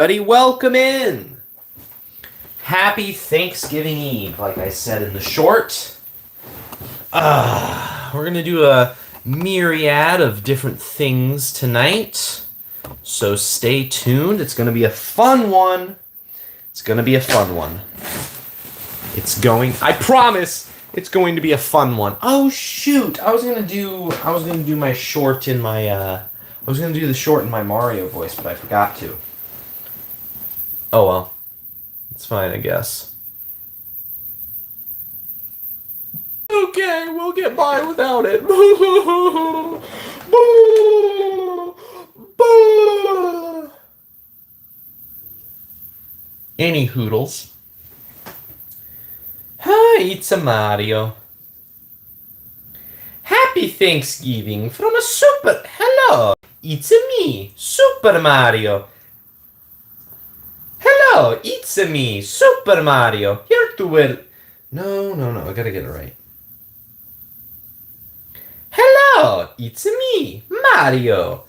Buddy, welcome in. Happy Thanksgiving Eve, like I said in the short. We're going to do a myriad of different things tonight. So stay tuned. It's going to be a fun one. I promise it's going to be a fun one. Oh shoot. I was going to do my short in my I was going to do the short in my Mario voice, but I forgot to. Oh well. It's fine, I guess. Okay, we'll get by without it. Any hoodles. Hi, it's a Mario. Happy Thanksgiving from a super... Hello, it's me, Super Mario. Hello, it's me, Super Mario. Here to well... No, I gotta get it right. Hello, it's me, Mario.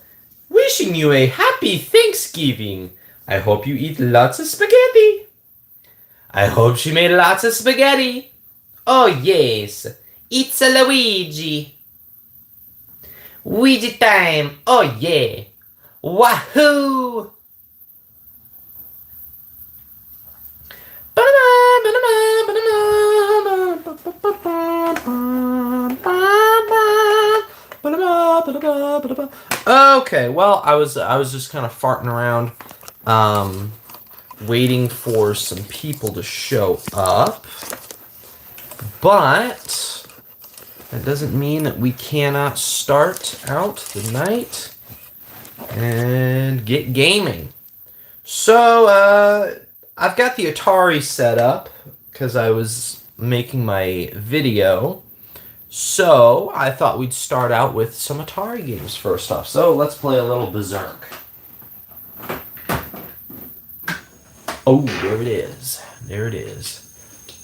Wishing you a happy Thanksgiving. I hope you eat lots of spaghetti. I hope she made lots of spaghetti. Oh yes, it's a Luigi. Ouija time, oh yeah. Wahoo! Okay, well, I was just kind of farting around, waiting for some people to show up, but that doesn't mean that we cannot start out the night and get gaming. So, I've got the Atari set up because I was making my video. So, I thought we'd start out with some Atari games first off. So, let's play a little Berserk. Oh, there it is. There it is.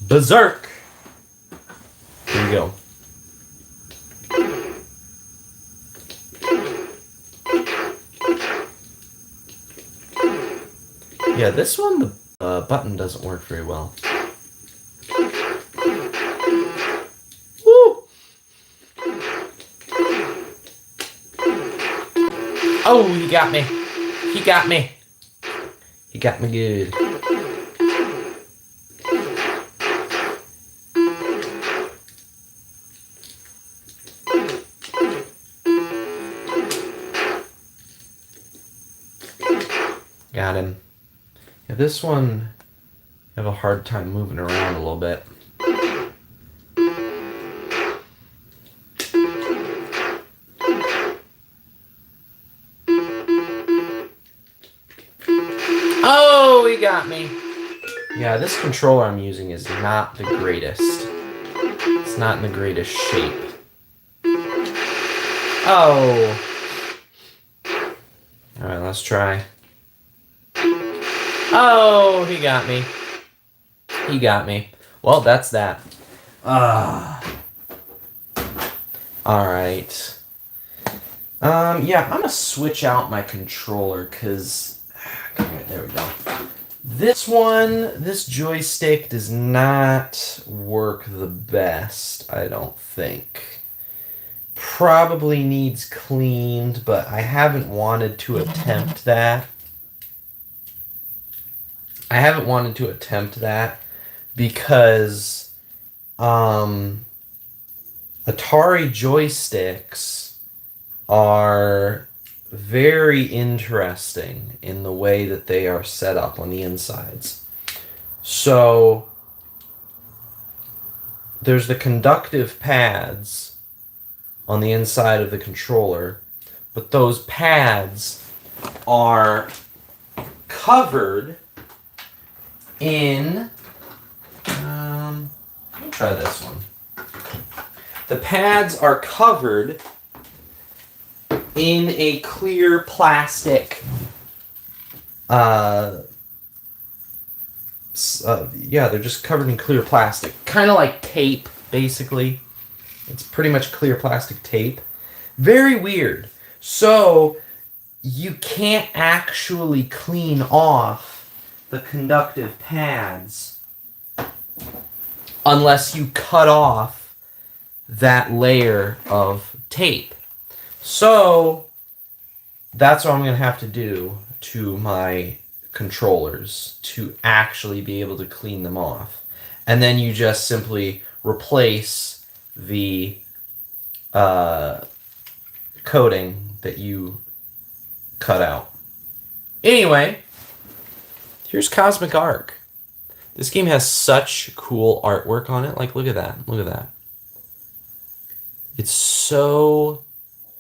Berserk! Here we go. Yeah, this one, the button doesn't work very well. Woo! Oh, he got me. He got me. He got me good. Got him. Yeah, this one, I have a hard time moving around a little bit. Oh, he got me. Yeah, this controller I'm using is not the greatest. It's not in the greatest shape. Oh. Alright, let's try. Oh, he got me. He got me. Well, that's that. Alright. Yeah, I'm gonna switch out my controller, because... There we go. This joystick does not work the best, I don't think. Probably needs cleaned, but I haven't wanted to attempt that. Because Atari joysticks are very interesting in the way that they are set up on the insides. So there's the conductive pads on the inside of the controller, but those pads are covered in let me try this one. The pads are covered in a clear plastic yeah, they're just covered in clear plastic, kind of like tape, basically. It's pretty much clear plastic tape. Very weird. So you can't actually clean off the conductive pads unless you cut off that layer of tape. So that's what I'm going to have to do to my controllers to actually be able to clean them off. And then you just simply replace the coating that you cut out. Anyway, here's Cosmic Arc. This game has such cool artwork on it. Like, look at that. Look at that. It's so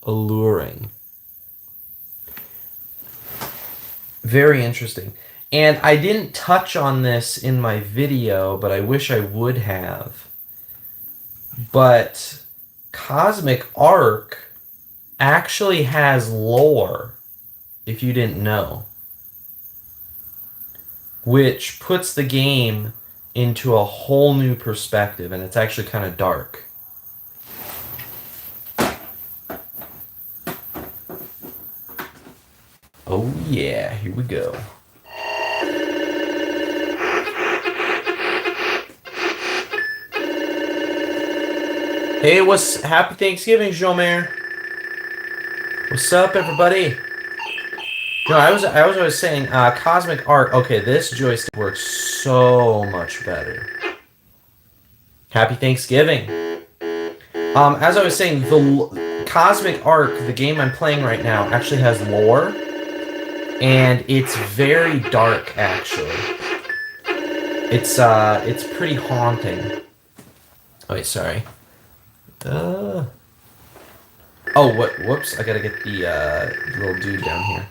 alluring. Very interesting. And I didn't touch on this in my video, but I wish I would have. But Cosmic Arc actually has lore, if you didn't know, which puts the game into a whole new perspective, and it's actually kind of dark. Oh yeah, here we go. Hey, happy Thanksgiving, Jomer. What's up, everybody? No, I was always saying, Cosmic Arc. Okay, this joystick works so much better. Happy Thanksgiving. As I was saying, the Cosmic Arc, the game I'm playing right now, actually has lore, and it's very dark. Actually, it's pretty haunting. Oh, wait, sorry. Oh, what? Whoops! I gotta get the little dude down here.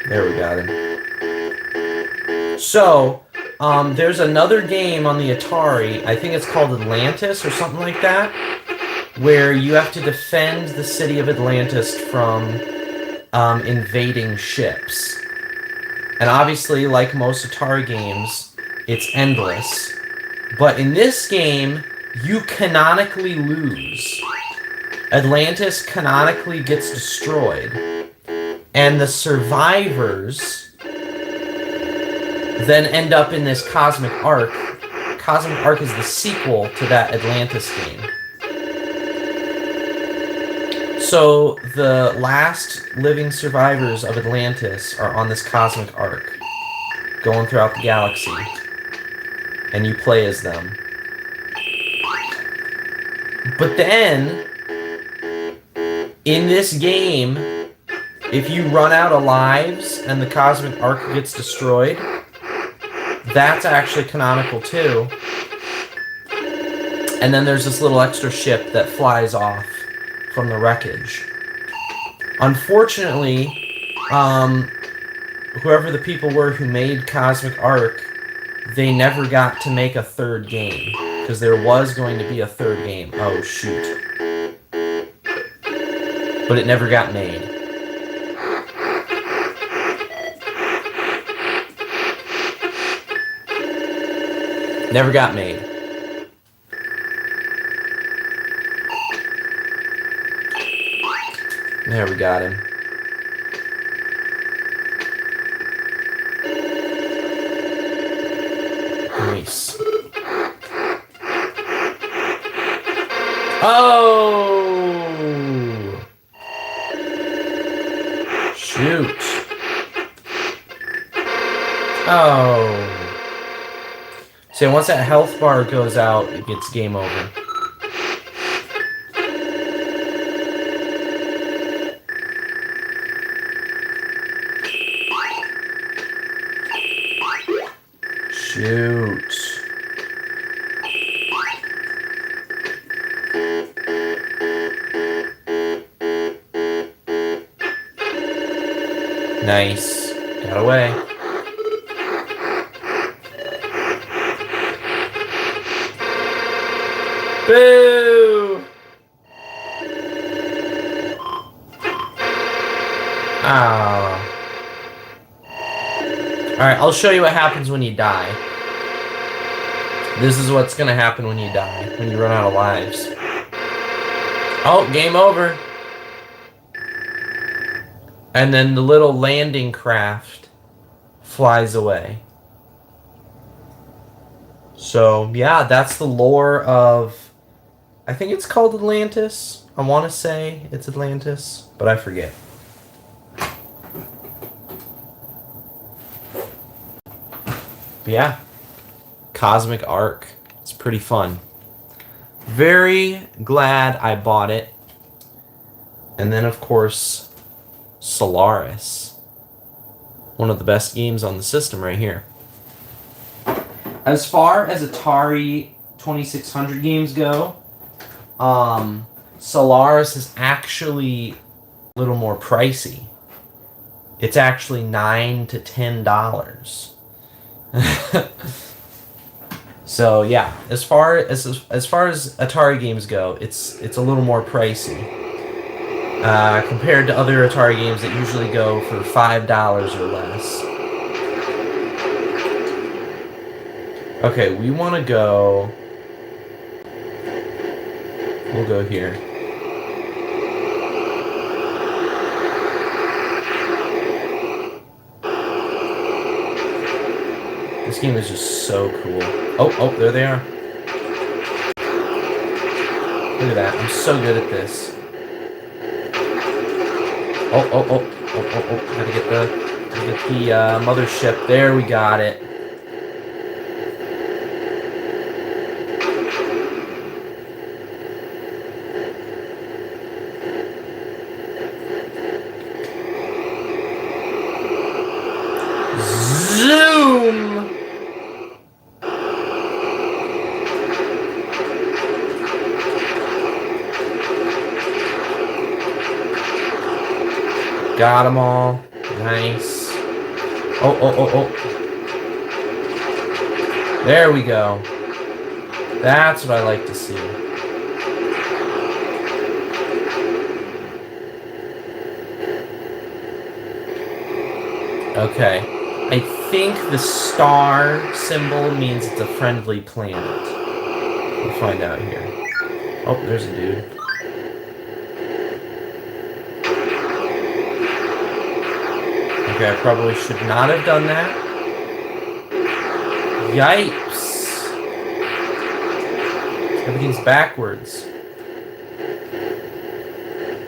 There we got him. So, there's another game on the Atari, I think it's called Atlantis or something like that, where you have to defend the city of Atlantis from invading ships. And obviously, like most Atari games, it's endless. But in this game, you canonically lose. Atlantis canonically gets destroyed. And the survivors then end up in this Cosmic Arc. Cosmic Arc is the sequel to that Atlantis game. So the last living survivors of Atlantis are on this Cosmic Arc, going throughout the galaxy, and you play as them. But then, in this game, if you run out of lives and the Cosmic Arc gets destroyed, that's actually canonical too. And then there's this little extra ship that flies off from the wreckage. Unfortunately, whoever the people were who made Cosmic Arc, they never got to make a third game, because there was going to be a third game. Oh, shoot. But it never got made. Never got made. There, we got him. Nice. Oh! Shoot. Oh. See, once that health bar goes out, it gets game over. Shoot. Nice. Got away. Boo! Ah. Alright, I'll show you what happens when you die. This is what's gonna happen when you die, when you run out of lives. Oh, game over. And then the little landing craft flies away. So, yeah, that's the lore of... I think it's called Atlantis. I want to say it's Atlantis, but I forget. But yeah. Cosmic Ark. It's pretty fun. Very glad I bought it. And then, of course, Solaris. One of the best games on the system right here. As far as Atari 2600 games go, Solaris is actually a little more pricey. It's actually $9 to $10. So yeah, as far as Atari games go, it's a little more pricey compared to other Atari games that usually go for $5 or less. Okay, we want to go. We'll go here. This game is just so cool. Oh, there they are. Look at that. I'm so good at this. Oh. Gotta get the mothership. There, we got it. Zoom! Got them all. Nice. Oh. There we go. That's what I like to see. Okay. I think the star symbol means it's a friendly planet. We'll find out here. Oh, there's a dude. Okay, I probably should not have done that. Yipes! Everything's backwards.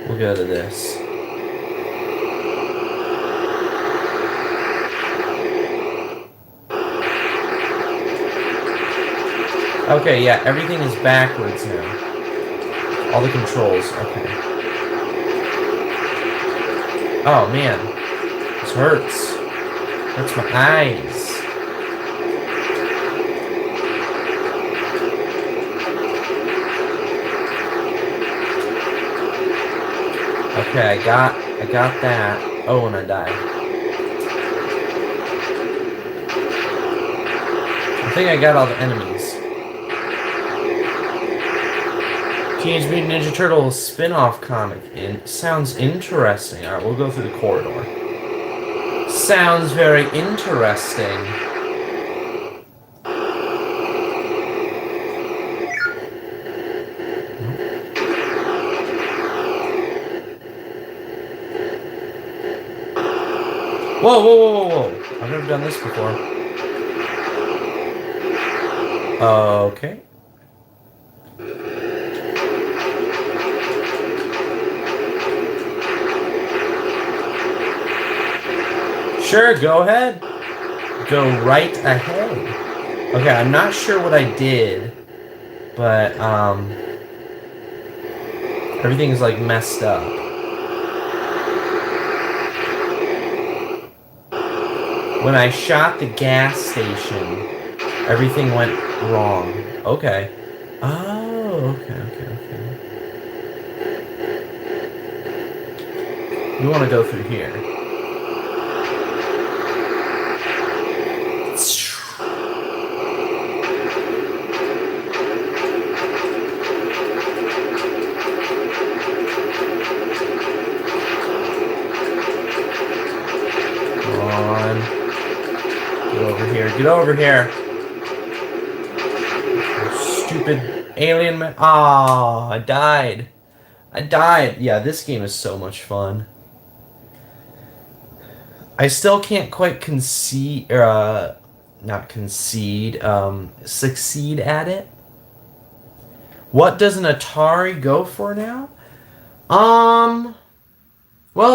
We'll go to this. Okay, yeah, everything is backwards now. All the controls, okay. Oh, man. This hurts. Hurts my eyes. Okay, I got that. Oh, and I died. I think I got all the enemies. Teenage Mutant Ninja Turtles spin-off comic. Sounds interesting. Alright, we'll go through the corridor. Sounds very interesting. Whoa. I've never done this before. Okay. Sure, go ahead. Go right ahead. Okay, I'm not sure what I did, but everything is like messed up. When I shot the gas station, everything went wrong. Okay. Oh, okay. We want to go through here. Get over here. stupid alien man. Ah, I died. I died. Yeah, this game is so much fun. I still can't quite concede, not concede, succeed at it. What does an Atari go for now? Well,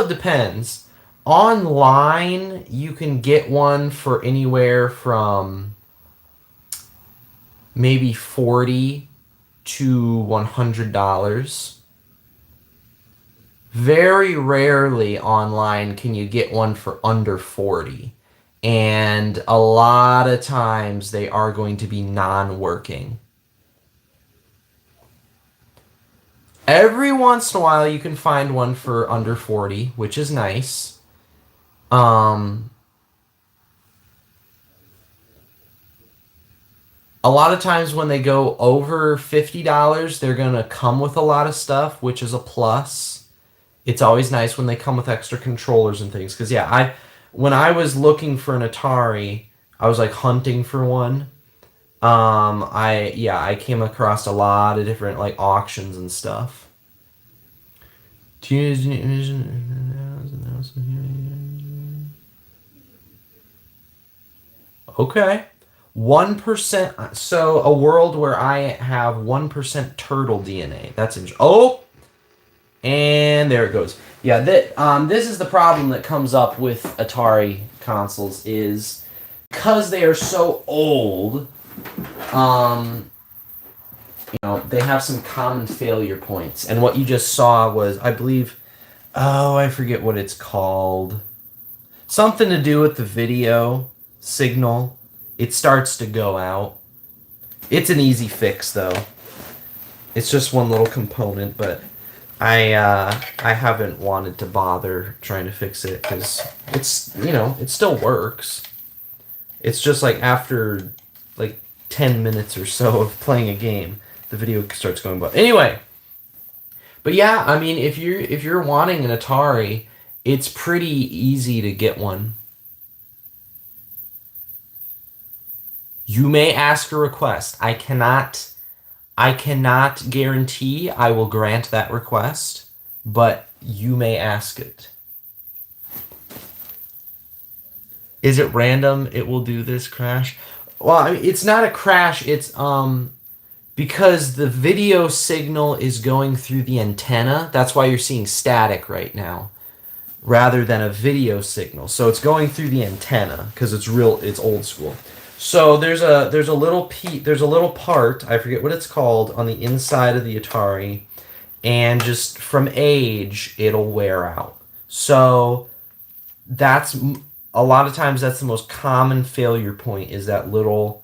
it depends. Online, you can get one for anywhere from maybe $40 to $100. Very rarely online can you get one for under 40. And a lot of times they are going to be non-working. Every once in a while you can find one for under 40, which is nice. A lot of times when they go over $50, they're going to come with a lot of stuff, which is a plus. It's always nice when they come with extra controllers and things. Because, yeah, when I was looking for an Atari, I was, like, hunting for one. I came across a lot of different, like, auctions and stuff. Okay. 1%. So a world where I have 1% turtle DNA. That's interesting. Oh! And there it goes. Yeah, this is the problem that comes up with Atari consoles is because they are so old, they have some common failure points. And what you just saw was, I believe, I forget what it's called. Something to do with the video signal. It starts to go out. It's an easy fix, though. It's just one little component, but I haven't wanted to bother trying to fix it because it's, it still works. It's just like after like 10 minutes or so of playing a game, the video starts going bad. Anyway, but yeah, I mean, if you're wanting an Atari, it's pretty easy to get one. You may ask a request. I cannot guarantee I will grant that request, but you may ask it. Is it random? It will do this crash? Well, I mean, it's not a crash. It's because the video signal is going through the antenna. That's why you're seeing static right now, rather than a video signal. So it's going through the antenna because it's old school. So there's a little part, I forget what it's called, on the inside of the Atari, and just from age it'll wear out. So that's a lot of times that's the most common failure point, is that little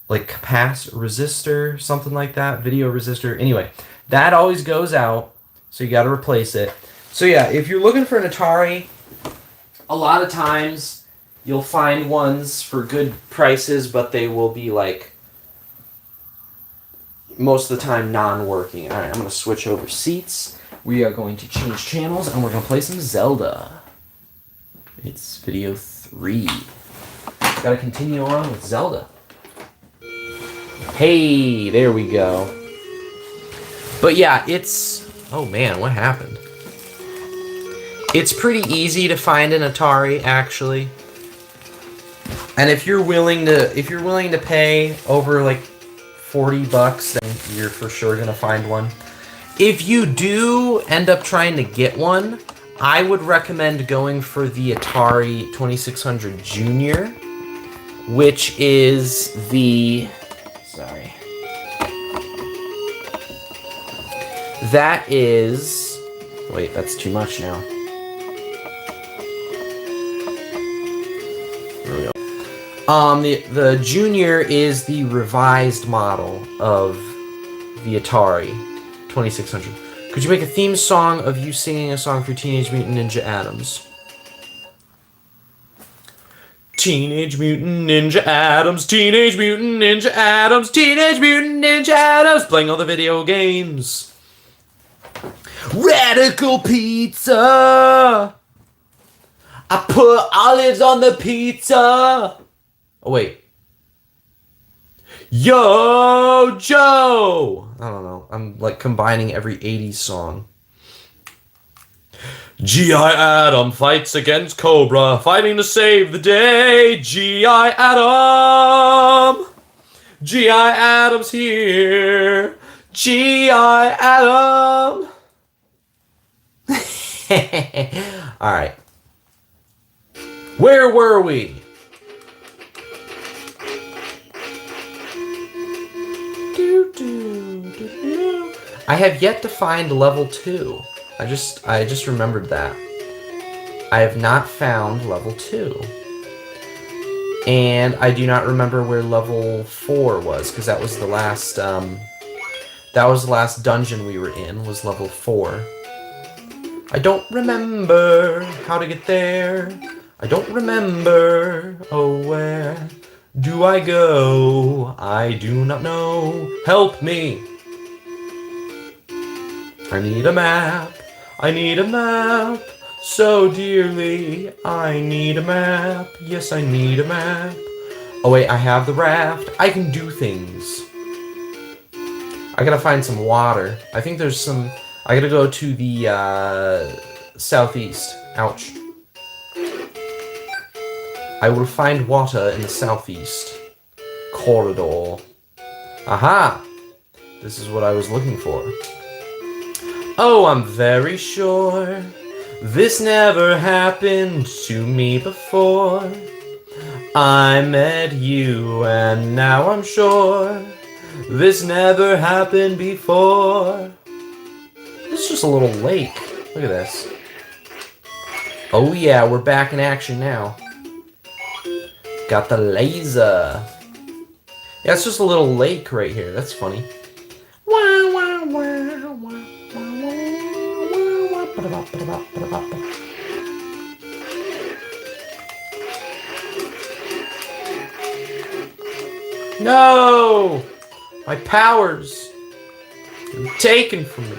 like capacitor resistor, something like that, video resistor. Anyway, that always goes out, so you got to replace it. So yeah, if you're looking for an Atari, a lot of times you'll find ones for good prices, but they will be like most of the time non-working. All right, I'm going to switch over seats. We are going to change channels, and we're going to play some Zelda. It's video 3. Got to continue on with Zelda. Hey, there we go. But yeah, oh man, what happened? It's pretty easy to find an Atari, actually. And if you're willing to pay over like $40, then you're for sure gonna find one. If you do end up trying to get one, I would recommend going for the Atari 2600 Junior, which is wait, that's too much now. There we go. The Junior is the revised model of the Atari 2600. Could you make a theme song of you singing a song for Teenage Mutant Ninja Adams? Teenage Mutant Ninja Adams, Teenage Mutant Ninja Adams, Teenage Mutant Ninja Adams, playing all the video games. Radical pizza! I put olives on the pizza! Oh, wait. Yo, Joe! I don't know. I'm like combining every 80s song. G.I. Adam fights against Cobra, fighting to save the day. G.I. Adam! G.I. Adam's here. G.I. Adam! Alright. Where were we? I have yet to find level 2. I just remembered that. I have not found level 2. And I do not remember where level 4 was, because that was the last dungeon we were in, was level 4. I don't remember how to get there. I don't remember, oh where do I go? I do not know. Help me. I need a map. I need a map. So dearly, I need a map. Yes, I need a map. Oh wait, I have the raft. I can do things. I gotta find some water. I think there's some... I gotta go to the southeast. Ouch. I will find water in the southeast corridor. Aha! This is what I was looking for. Oh, I'm very sure this never happened to me before. I met you and now I'm sure this never happened before. This is just a little lake. Look at this. Oh yeah, we're back in action now. Got the laser. Yeah, it's just a little lake right here. That's funny. No! My powers are taken from me.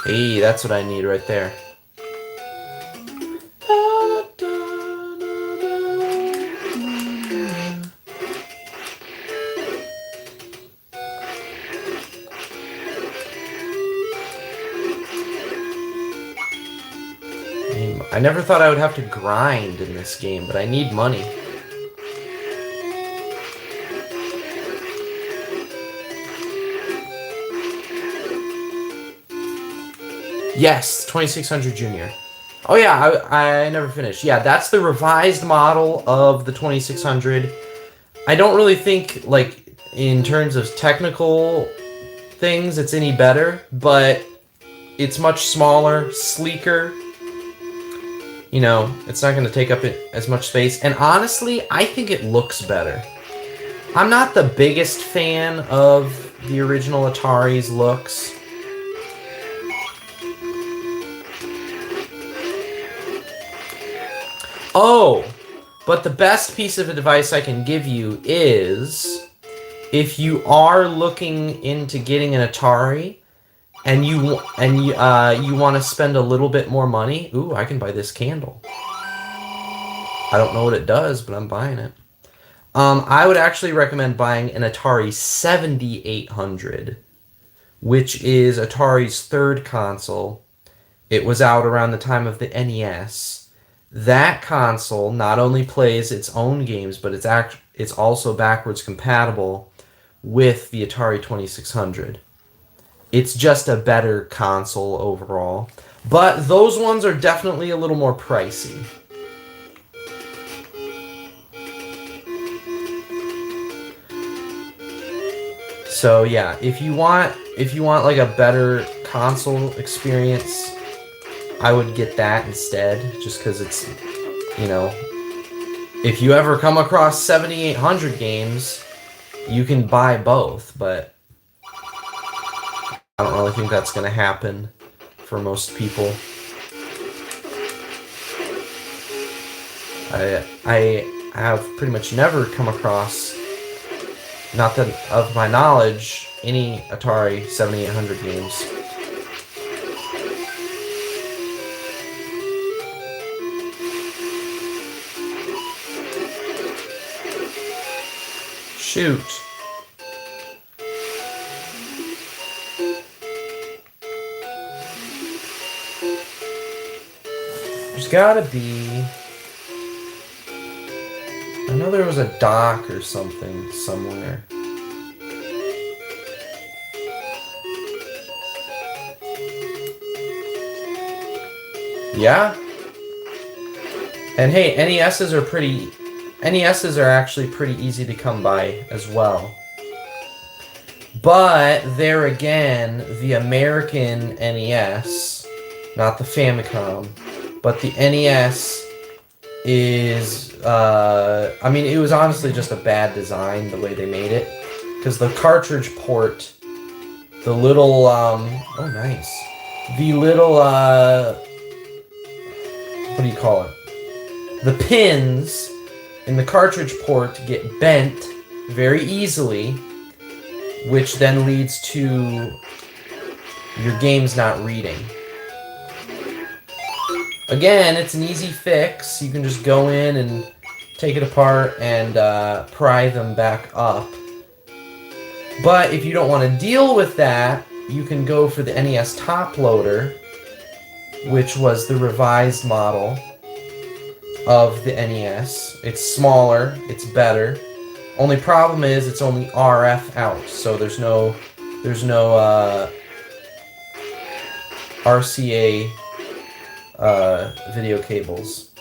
Hey, that's what I need right there. I never thought I would have to grind in this game, but I need money. Yes, 2600 Junior. Oh yeah, I never finished. Yeah, that's the revised model of the 2600. I don't really think, like, in terms of technical things, it's any better, but it's much smaller, sleeker. You know, it's not going to take up as much space. And honestly, I think it looks better. I'm not the biggest fan of the original Atari's looks. Oh, but the best piece of advice I can give you is, if you are looking into getting an Atari, and you want to spend a little bit more money, ooh, I can buy this candle. I don't know what it does, but I'm buying it. I would actually recommend buying an Atari 7800, which is Atari's third console. It was out around the time of the NES. That console not only plays its own games, but it's also backwards compatible with the Atari 2600. It's just a better console overall. But those ones are definitely a little more pricey. So yeah, if you want like a better console experience, I would get that instead, just because it's, you know, if you ever come across 7800 games, you can buy both, but I don't really think that's going to happen for most people. I have pretty much never come across, not that of my knowledge, any Atari 7800 games. Shoot. There's gotta be... I know there was a dock or something somewhere. Yeah. And hey, NESs are actually pretty easy to come by as well. But there again, the American NES, not the Famicom, but the NES is, I mean, it was honestly just a bad design the way they made it. Because the cartridge port, the little, oh nice. The little, what do you call it? The pins in the cartridge port get bent very easily, which then leads to your games not reading. Again, it's an easy fix. You can just go in and take it apart and pry them back up. But if you don't want to deal with that, you can go for the NES top loader, which was the revised model of the NES. It's smaller, it's better. Only problem is it's only RF out, so there's no RCA video cables.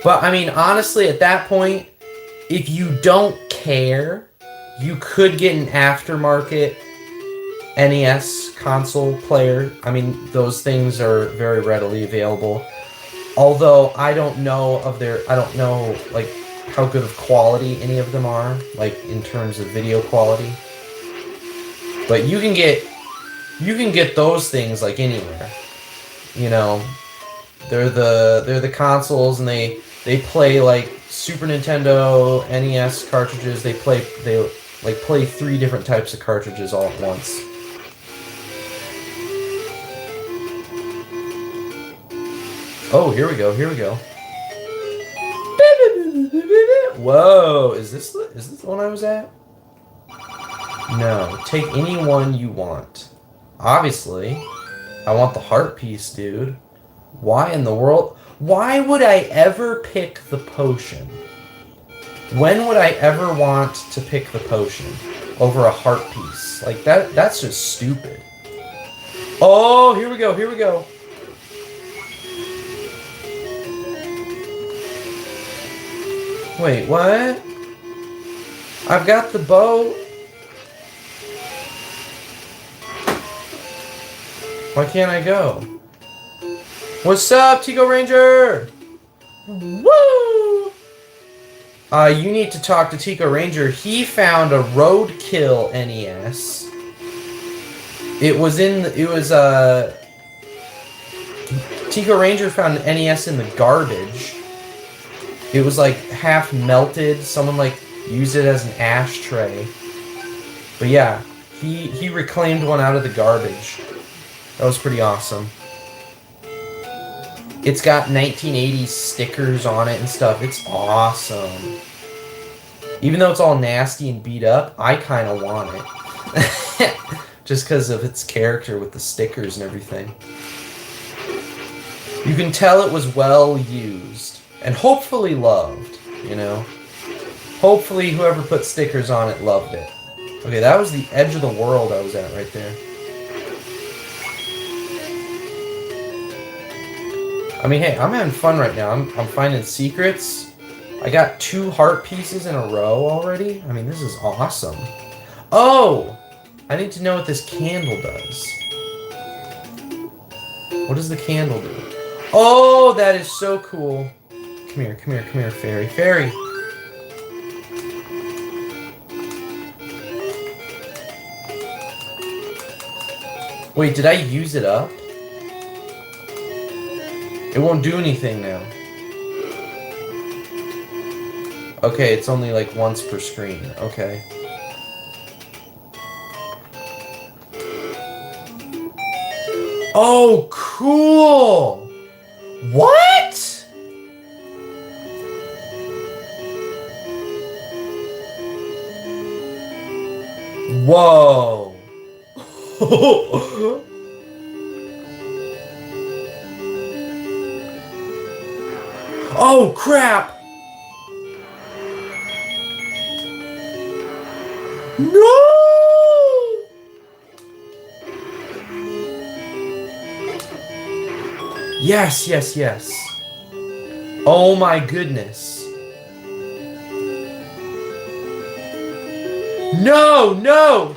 But I mean, honestly, at that point, if you don't care, you could get an aftermarket NES console player. I mean, those things are very readily available. Although I don't know like how good of quality any of them are, like in terms of video quality. But you can get those things like anywhere. You know, they're the consoles, and they play like Super Nintendo, NES cartridges. They play 3 different types of cartridges all at once. Oh, here we go. Whoa, is this the one I was at? No, take any one you want. Obviously, I want the heart piece, dude. Why in the world? Why would I ever pick the potion? When would I ever want to pick the potion over a heart piece? Like that's just stupid. Oh, here we go. Wait, what? I've got the bow. Why can't I go? What's up, Tico Ranger? Woo! You need to talk to Tico Ranger. He found a Roadkill NES. Tico Ranger found an NES in the garbage. It was like half melted. Someone like used it as an ashtray. But yeah, he reclaimed one out of the garbage. That was pretty awesome. It's got 1980s stickers on it and stuff. It's awesome. Even though it's all nasty and beat up, I kind of want it. Just because of its character with the stickers and everything. You can tell it was well used. And hopefully loved, you know? Hopefully whoever put stickers on it loved it. Okay, that was the edge of the world I was at right there. I mean, hey, I'm having fun right now. I'm finding secrets. I got 2 heart pieces in a row already. I mean, this is awesome. Oh! I need to know what this candle does. What does the candle do? Oh, that is so cool. Come here, fairy. Fairy! Wait, did I use it up? It won't do anything now. Okay, it's only like once per screen. Okay. Oh, cool! What? No! Oh, crap! No! Yes, yes, yes. Oh my goodness. No, no!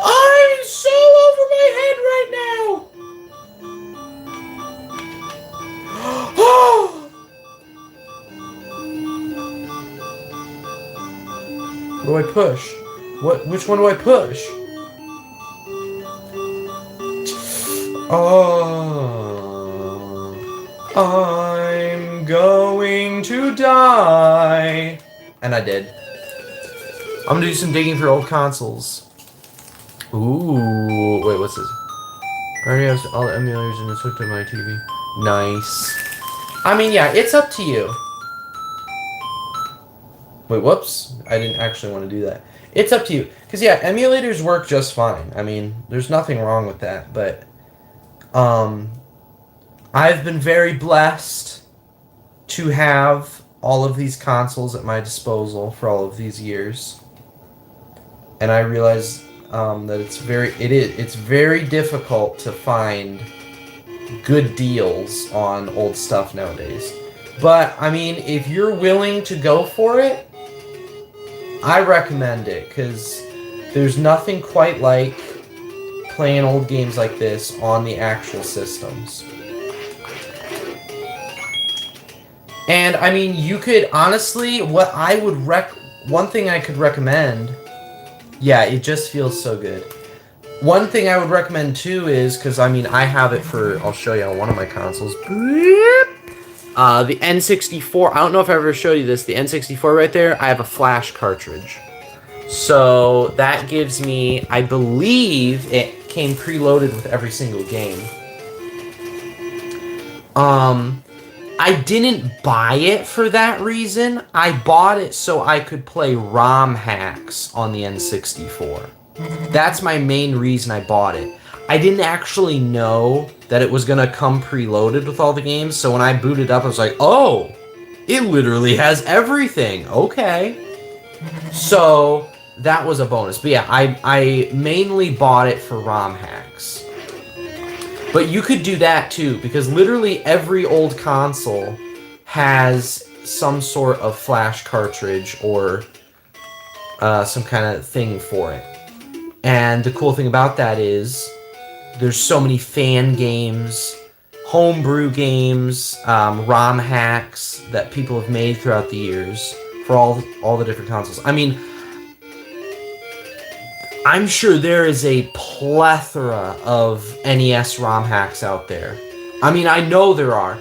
I'm so over my head right now! What do I push? Which one do I push? Oh, I'm going to die. And I did. I'm gonna do some digging for old consoles. Ooh, wait, what's this? I already have all the emulators and it's hooked to my TV. Nice. I mean, yeah, it's up to you. Wait, whoops. I didn't actually want to do that. It's up to you. Because, yeah, emulators work just fine. I mean, there's nothing wrong with that, but... I've been very blessed to have all of these consoles at my disposal for all of these years. And I realize that it's very difficult to find good deals on old stuff nowadays. But, I mean, if you're willing to go for it, I recommend it, because there's nothing quite like playing old games like this on the actual systems. And, I mean, you could, honestly, one thing I could recommend, yeah, it just feels so good. One thing I would recommend, too, is, because, I mean, I have it for, I'll show you on one of my consoles. The N64, I don't know if I ever showed you this, the N64 right there, I have a flash cartridge. So, that gives me, I believe, it came preloaded with every single game. I didn't buy it for that reason. I bought it so I could play ROM hacks on the N64. That's my main reason I bought it. I didn't actually know that it was going to come preloaded with all the games, so when I booted up, I was like, oh, it literally has everything. Okay. So, that was a bonus. But yeah, I mainly bought it for ROM hacks. But you could do that too, because literally every old console has some sort of flash cartridge or some kind of thing for it. And the cool thing about that is there's so many fan games, homebrew games, ROM hacks that people have made throughout the years for all the different consoles. I mean, I'm sure there is a plethora of NES ROM hacks out there. I mean, I know there are.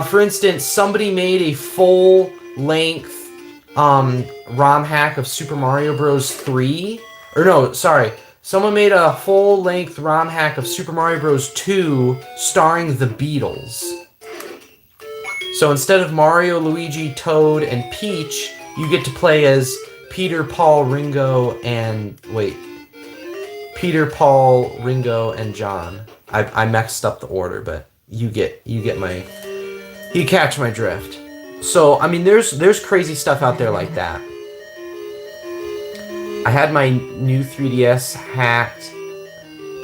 For instance, somebody made a full-length ROM hack of Super Mario Bros. 3. Or no, sorry. Someone made a full-length ROM hack of Super Mario Bros. 2 starring the Beatles. So instead of Mario, Luigi, Toad, and Peach, you get to play as Peter, Paul, Ringo, and... wait. Peter, Paul, Ringo, and John. I messed up the order, but you get my... you catch my drift. So, I mean, there's crazy stuff out there like that. I had my new 3DS hacked,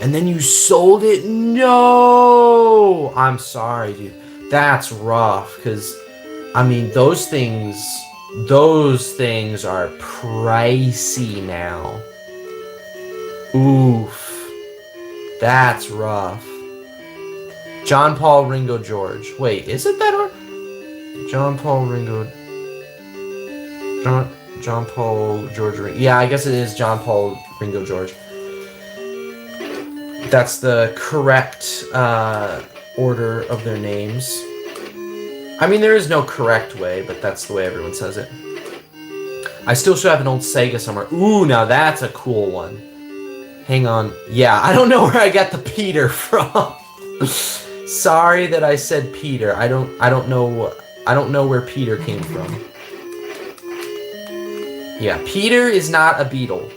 and then you sold it? No! I'm sorry, dude. That's rough, because, I mean, those things are pricey now. Oof. That's rough. John, Paul, Ringo, George. Wait, is it that hard? John, Paul, Ringo... John, Paul, George, Ringo... yeah, I guess it is John, Paul, Ringo, George. That's the correct order of their names. I mean, there is no correct way, but that's the way everyone says it. I still should have an old Sega somewhere. Ooh, now that's a cool one. Hang on. Yeah, I don't know where I got the Peter from. Sorry that I said Peter. I don't know where Peter came from. Yeah, Peter is not a beetle.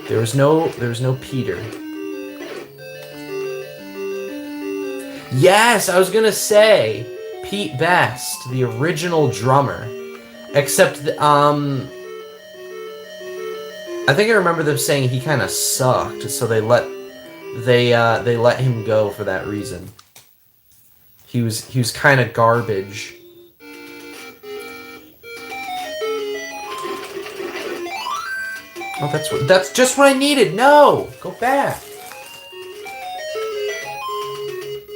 There's no Peter. Yes, I was gonna say Pete Best, the original drummer. Except, I think I remember them saying he kind of sucked, so they let him go for that reason. He was kind of garbage. Oh, that's just what I needed. No, go back.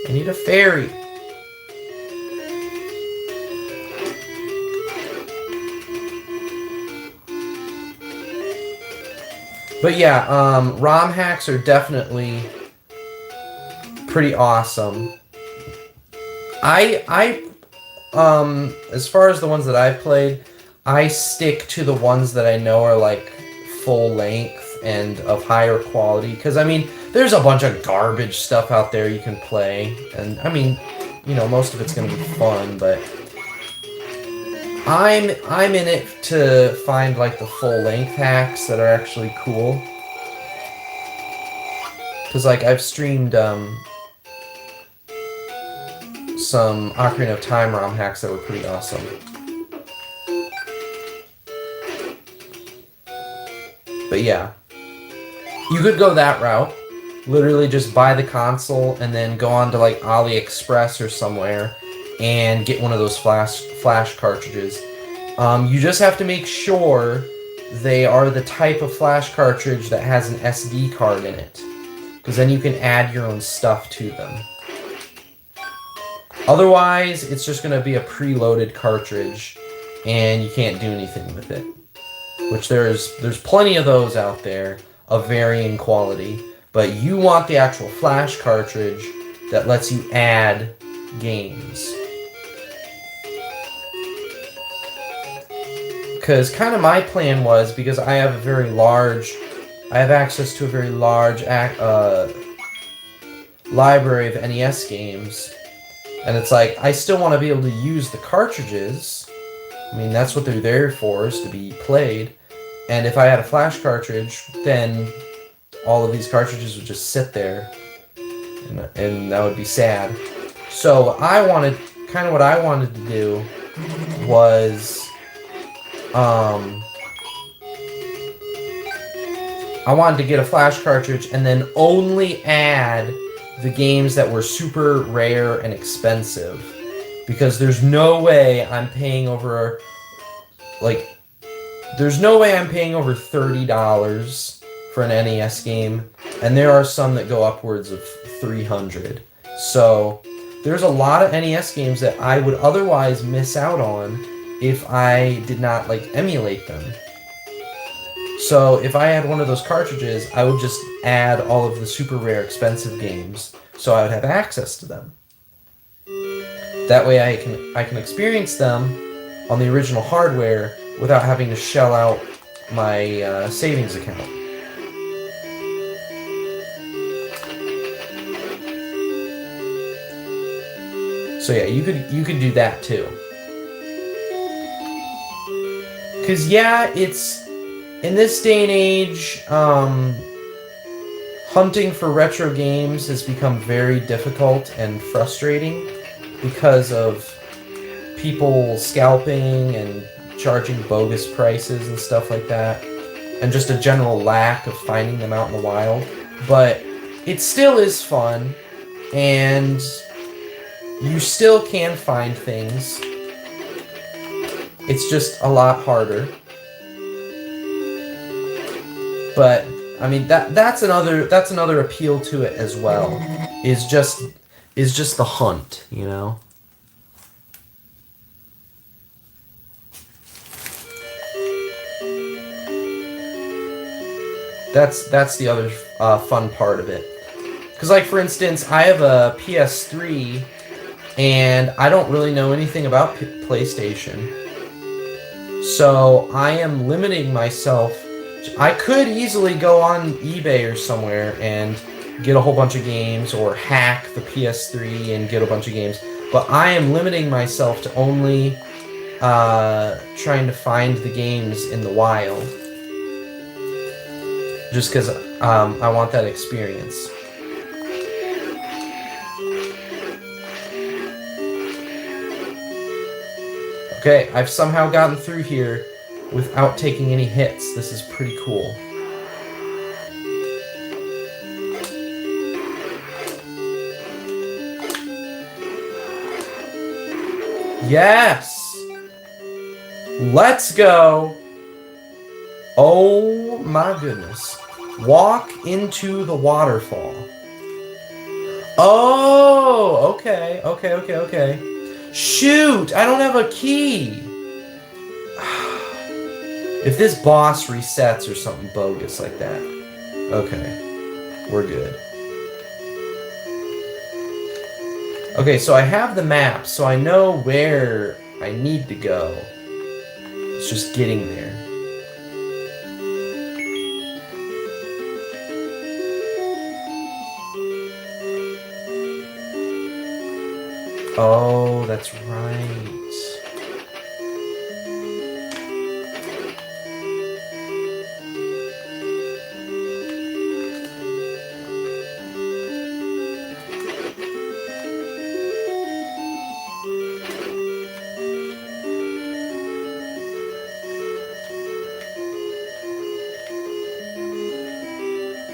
I need a fairy. But yeah, ROM hacks are definitely pretty awesome. As far as the ones that I've played, I stick to the ones that I know are like full length and of higher quality. Because I mean, there's a bunch of garbage stuff out there you can play, and I mean, you know, most of it's gonna be fun, but I'm in it to find like the full length hacks that are actually cool. Cause like I've streamed some Ocarina of Time ROM hacks that were pretty awesome. But yeah, you could go that route. Literally just buy the console and then go on to like AliExpress or somewhere and get one of those flash cartridges. You just have to make sure they are the type of flash cartridge that has an SD card in it, because then you can add your own stuff to them. Otherwise, it's just going to be a preloaded cartridge and you can't do anything with it. Which there's plenty of those out there of varying quality, but you want the actual flash cartridge that lets you add games. Because kind of my plan was, because I have access to a very large library of NES games, and it's like, I still want to be able to use the cartridges. I mean, that's what they're there for, is to be played. And if I had a flash cartridge, then all of these cartridges would just sit there, and that would be sad. So what I wanted to do was, I wanted to get a flash cartridge and then only add the games that were super rare and expensive. Because there's no way I'm paying over, $30 for an NES game, and there are some that go upwards of $300. So there's a lot of NES games that I would otherwise miss out on if I did not emulate them. So if I had one of those cartridges, I would just add all of the super rare expensive games, so I would have access to them. That way I can experience them on the original hardware without having to shell out my savings account. So yeah, you could do that too. Cause yeah, it's in this day and age, hunting for retro games has become very difficult and frustrating because of people scalping and charging bogus prices and stuff like that, and just a general lack of finding them out in the wild. But it still is fun, and you still can find things. It's just a lot harder. But I mean, that's another appeal to it as well. Is just the hunt, you know? That's the other fun part of it. Because, for instance, I have a PS3, and I don't really know anything about PlayStation. So I am limiting myself. I could easily go on eBay or somewhere and get a whole bunch of games, or hack the PS3 and get a bunch of games. But I am limiting myself to only trying to find the games in the wild. Just because I want that experience. Okay, I've somehow gotten through here without taking any hits. This is pretty cool. Yes! Let's go! Oh my goodness. Walk into the waterfall. Oh, okay, okay. Shoot, I don't have a key. If this boss resets or something bogus like that. Okay, we're good. Okay, so I have the map, so I know where I need to go. It's just getting there. Oh, that's right.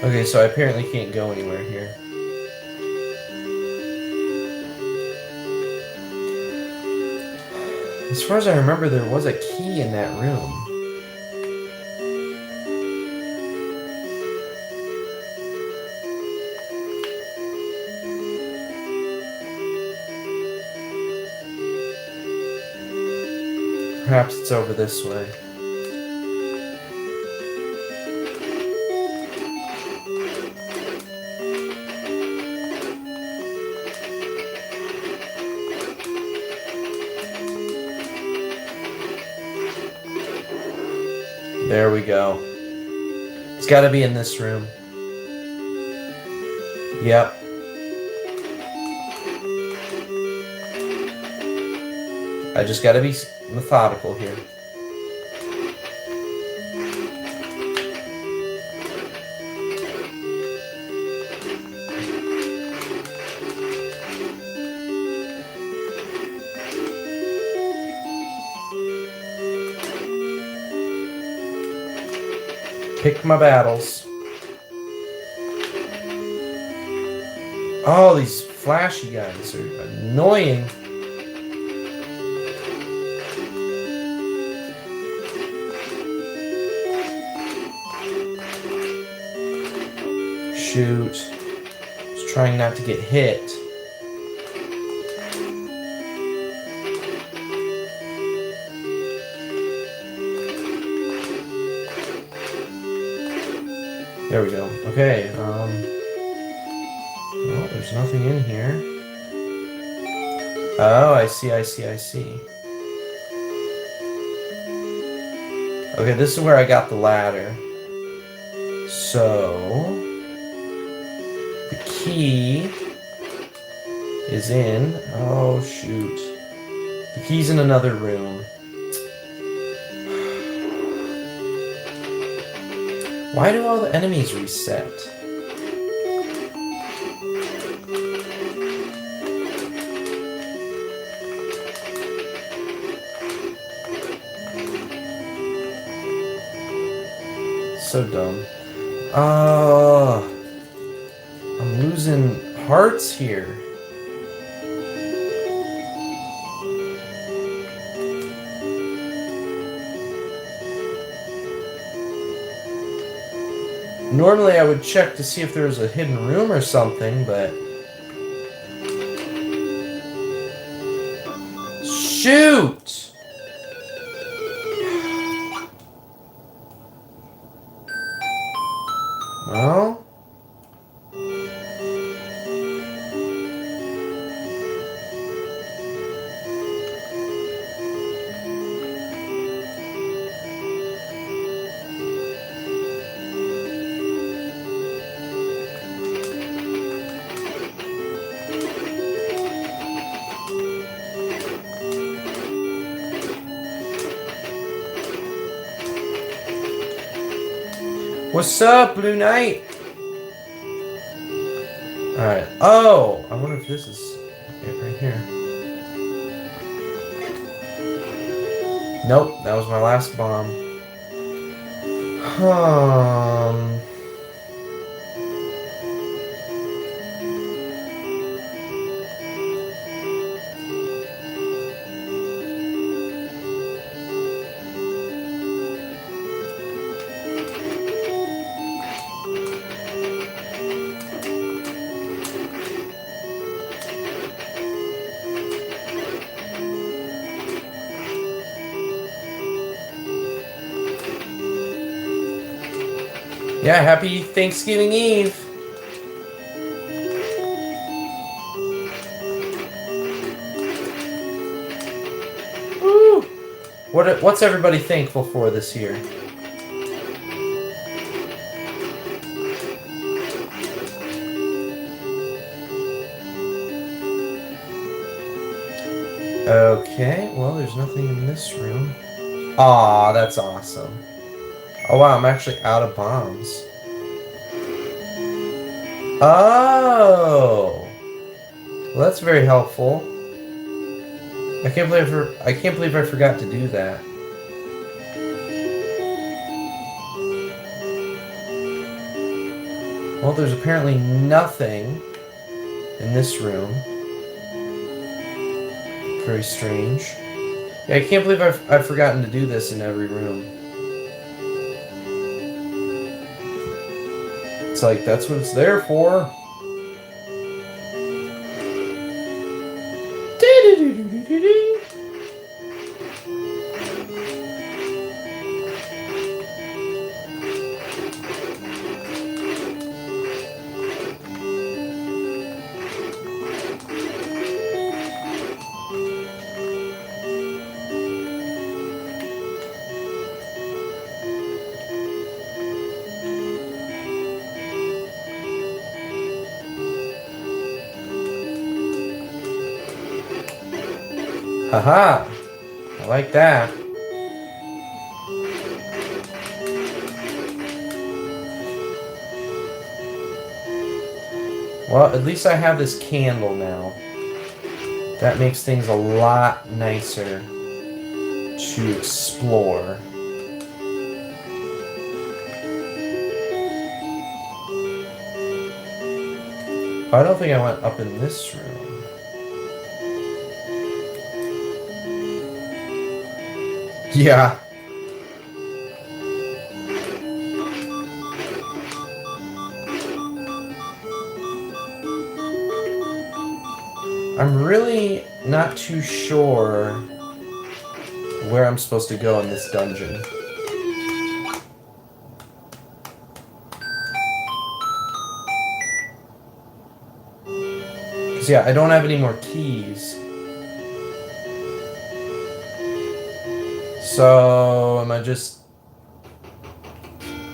Okay, so I apparently can't go anywhere here. As far as I remember, there was a key in that room. Perhaps it's over this way. There we go. It's got to be in this room. Yep. I just got to be methodical here. Pick my battles. Oh, these flashy guys are annoying. Shoot. Just trying not to get hit. There we go. Okay, well, there's nothing in here. Oh, I see. Okay, this is where I got the ladder. So, the key is in... Oh, shoot. The key's in another room. Why do all the enemies reset? So dumb. I'm losing hearts here. Normally I would check to see if there was a hidden room or something, but... Shoot! Well... What's up, Blue Knight? Alright. Oh! I wonder if this is it right here. Nope, that was my last bomb. Yeah, happy Thanksgiving Eve. Woo! What's everybody thankful for this year? Okay, well, there's nothing in this room. Aw, that's awesome. Oh wow, I'm actually out of bombs. Oh! Well, that's very helpful. I can't believe I forgot to do that. Well, there's apparently nothing in this room. Very strange. Yeah, I can't believe I've forgotten to do this in every room. It's like, that's what it's there for. Haha! I like that. Well, at least I have this candle now. That makes things a lot nicer to explore. I don't think I went up in this room. Yeah. I'm really not too sure where I'm supposed to go in this dungeon. Because, yeah, I don't have any more keys. So, am I just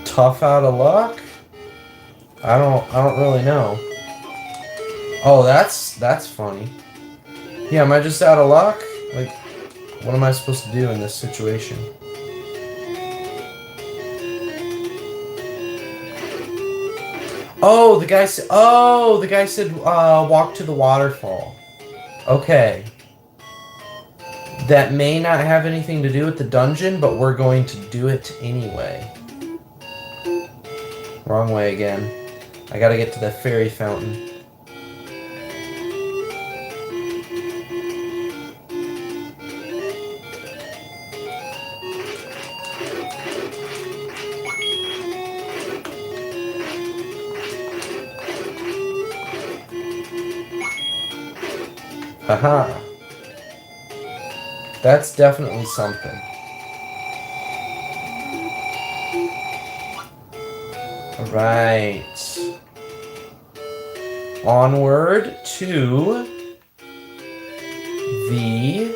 tough out of luck? I don't really know. Oh, that's funny. Yeah, am I just out of luck? Like, what am I supposed to do in this situation? Oh, the guy said walk to the waterfall. Okay. That may not have anything to do with the dungeon, but we're going to do it anyway. Wrong way again. I gotta get to the fairy fountain. Haha. That's definitely something. Right. Onward to the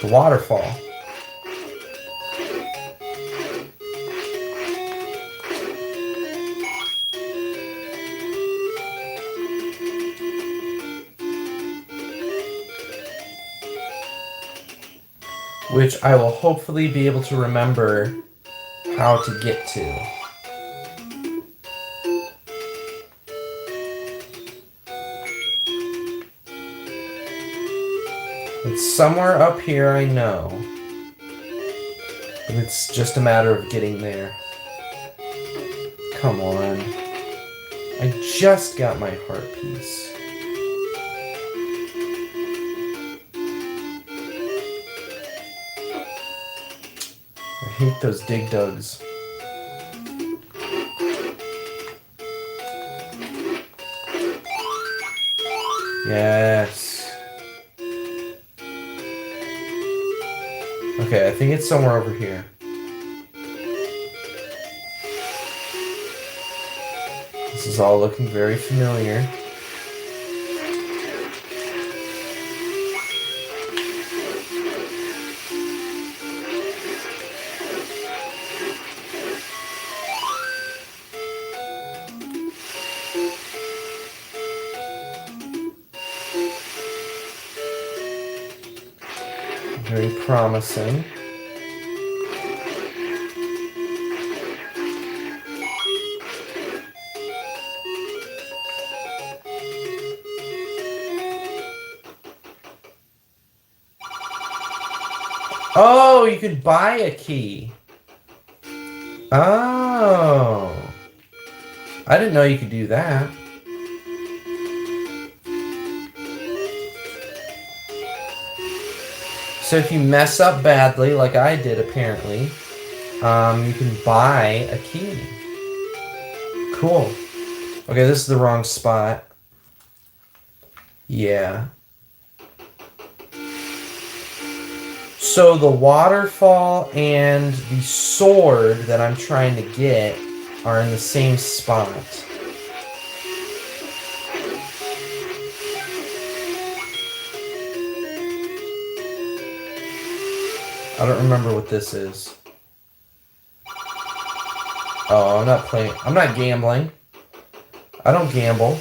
waterfall. which I will hopefully be able to remember how to get to. It's somewhere up here, I know. But it's just a matter of getting there. Come on. I just got my heart piece. I hate those dig dugs. Yes. Okay, I think it's somewhere over here. This is all looking very familiar. Very promising. Oh, you could buy a key. Oh. I didn't know you could do that. So if you mess up badly, like I did apparently, you can buy a key. Cool. Okay, this is the wrong spot. Yeah. So the waterfall and the sword that I'm trying to get are in the same spot. I don't remember what this is. Oh, I'm not playing. I'm not gambling. I don't gamble.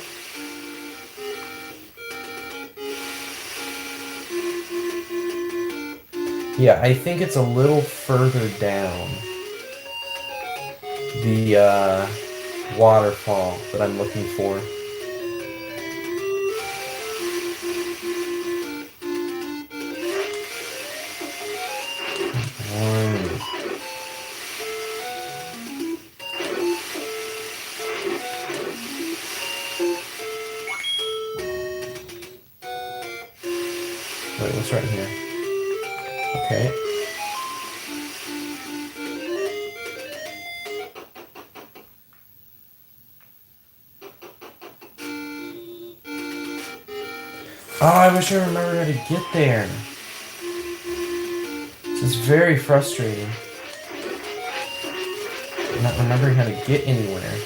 Yeah, I think it's a little further down. The waterfall that I'm looking for. Wait, what's right here? Okay. Oh, I wish I remembered how to get there. This is very frustrating. I'm not remembering how to get anywhere.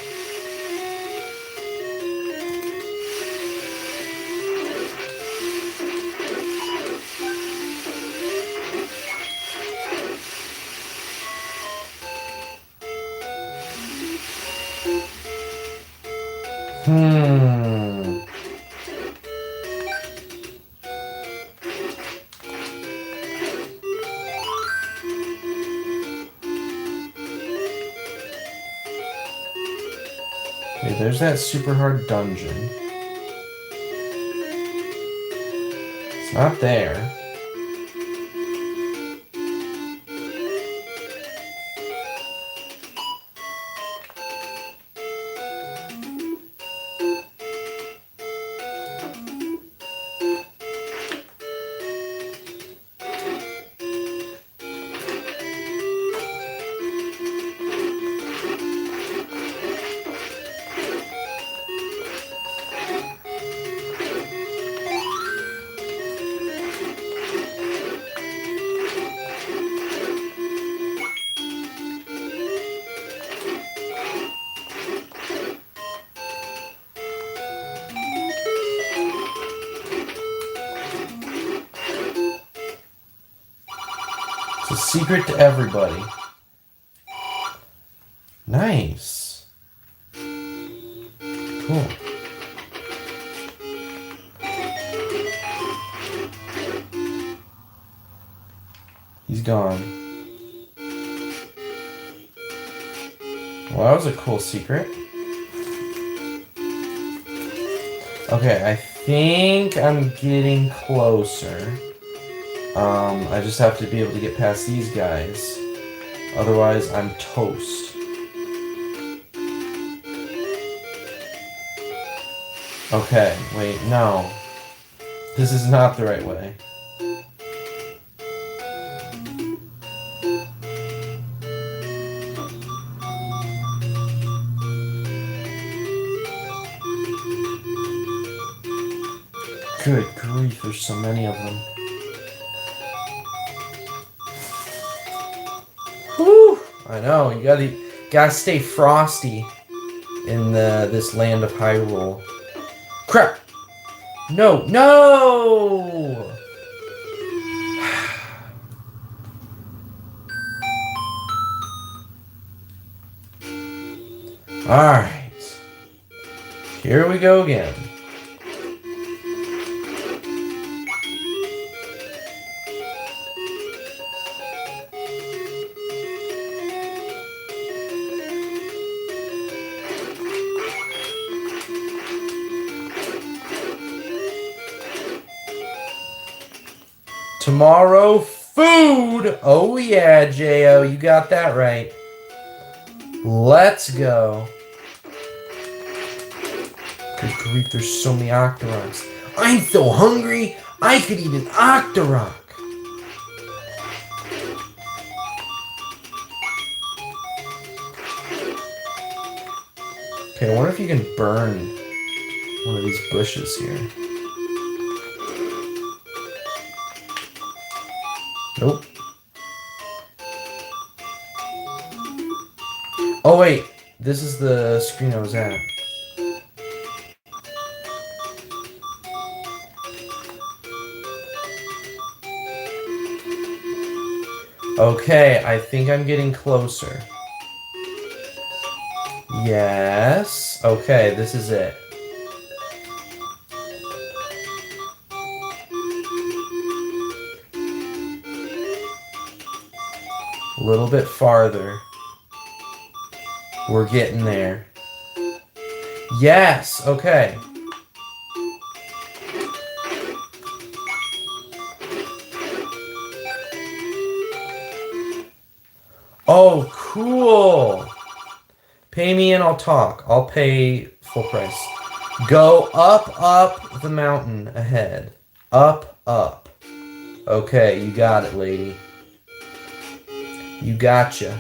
Okay, there's that super hard dungeon. It's not there. It's a secret to everybody. Nice. Cool. He's gone. Well, that was a cool secret. Okay, I think I'm getting closer. I just have to be able to get past these guys. Otherwise, I'm toast. Okay, wait, no. This is not the right way. Good grief, there's so many of them. Whew! I know, you gotta stay frosty in this land of Hyrule. Crap! No, no! Alright. Here we go again. Tomorrow, food! Oh yeah, J.O., you got that right. Let's go. Good grief, there's so many Octoroks. I'm so hungry, I could eat an Octorok. Okay, I wonder if you can burn one of these bushes here. Nope. Oh wait, this is the screen I was at. Okay, I think I'm getting closer. Yes. Okay, this is it. A little bit farther. We're getting there. Yes, okay. Oh, cool. Pay me and I'll talk. I'll pay full price. Go up the mountain ahead. Up. Okay, you got it, lady. You gotcha.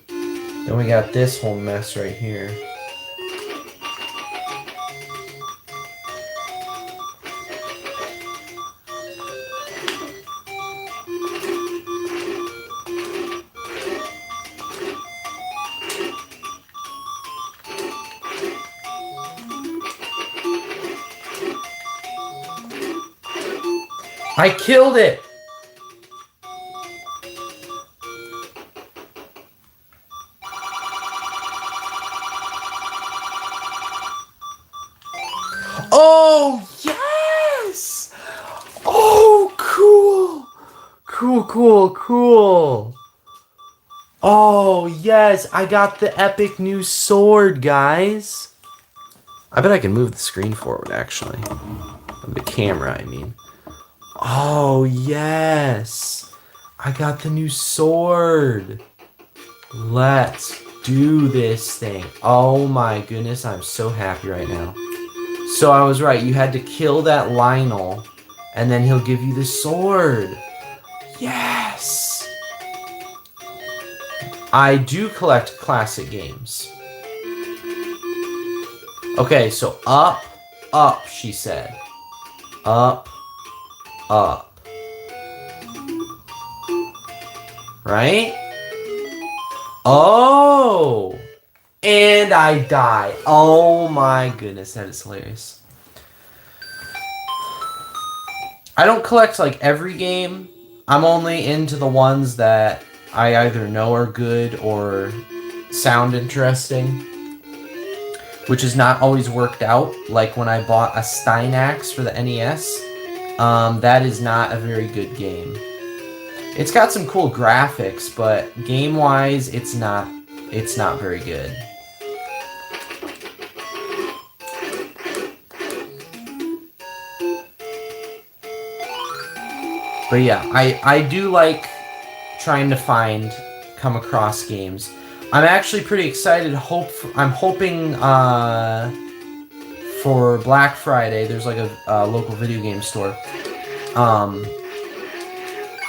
Then we got this whole mess right here. I killed it! Oh, yes! Oh, cool! Cool. Oh, yes, I got the epic new sword, guys. I bet I can move the screen forward, actually. The camera, I mean. Oh, yes! I got the new sword! Let's do this thing. Oh my goodness, I'm so happy right now. So I was right, you had to kill that Lionel, and then he'll give you the sword. Yes! I do collect classic games. Okay, so up, she said. Up. Right? Oh! And I die. Oh my goodness, that is hilarious. I don't collect like every game. I'm only into the ones that I either know are good or sound interesting, which has not always worked out. Like when I bought a Steinax for the NES, that is not a very good game. It's got some cool graphics, but game-wise, it's not very good. But yeah, I do like trying to come across games. I'm actually pretty excited. I'm hoping for Black Friday. There's like a local video game store.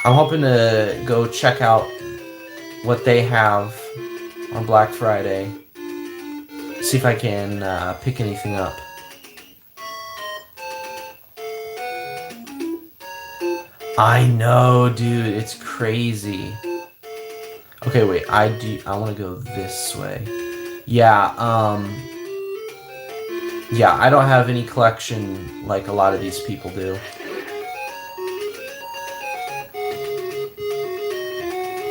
I'm hoping to go check out what they have on Black Friday. See if I can pick anything up. I know, dude. It's crazy. Okay, wait. I want to go this way. Yeah. Yeah. I don't have any collection like a lot of these people do.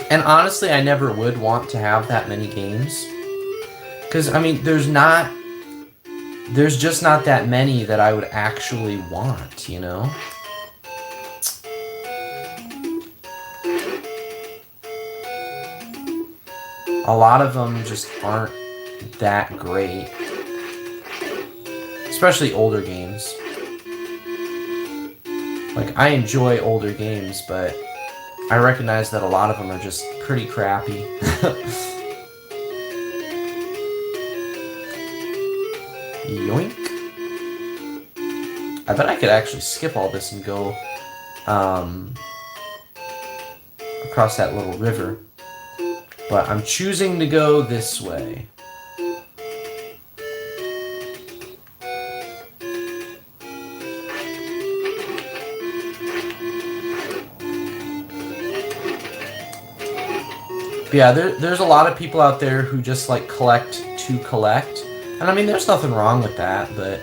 And honestly, I never would want to have that many games. Because, I mean, there's just not that many that I would actually want, you know? A lot of them just aren't that great. Especially older games. Like, I enjoy older games, but I recognize that a lot of them are just pretty crappy. Yoink. I bet I could actually skip all this and go across that little river. But I'm choosing to go this way. But yeah, there's a lot of people out there who just like collect to collect. And I mean, there's nothing wrong with that, but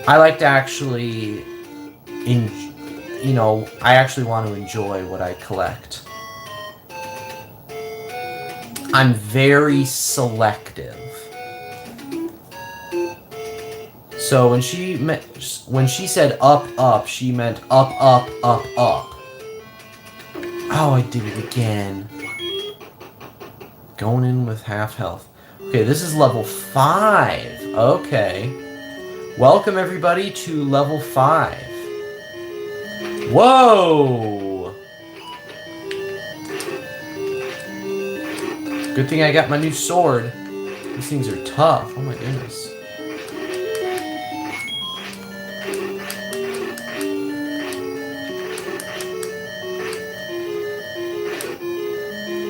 I like to actually, I actually want to enjoy what I collect. I'm very selective. So when she said up, she meant up. Oh, I did it again. Going in with half health. Okay, this is level 5. Okay. Welcome everybody to level 5. Whoa! Good thing I got my new sword. These things are tough. Oh my goodness.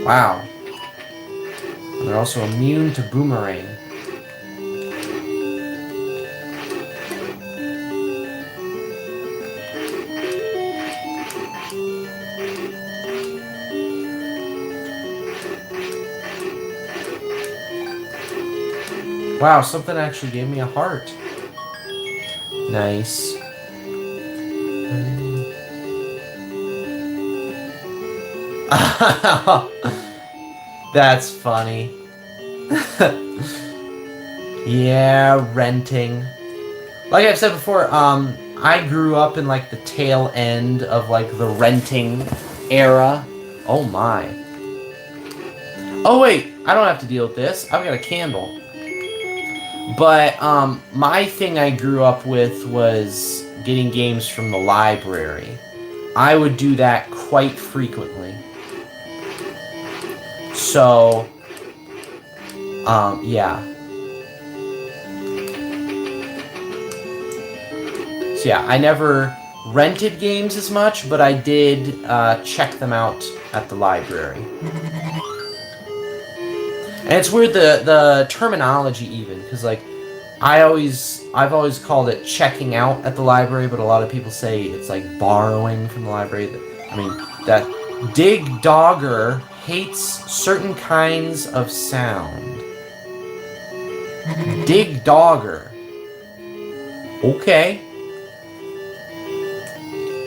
Wow. And they're also immune to boomerang. Wow, something actually gave me a heart. Nice. That's funny. Yeah, renting. Like I've said before, I grew up in like the tail end of like the renting era. Oh my. Oh wait, I don't have to deal with this. I've got a candle. But my thing I grew up with was getting games from the library. I would do that quite frequently. So, yeah. So yeah, I never rented games as much, but I did check them out at the library. And it's weird the terminology even, because like I've always called it checking out at the library, but a lot of people say it's like borrowing from the library. I mean, that Dig Dogger hates certain kinds of sound. Dig Dogger. Okay.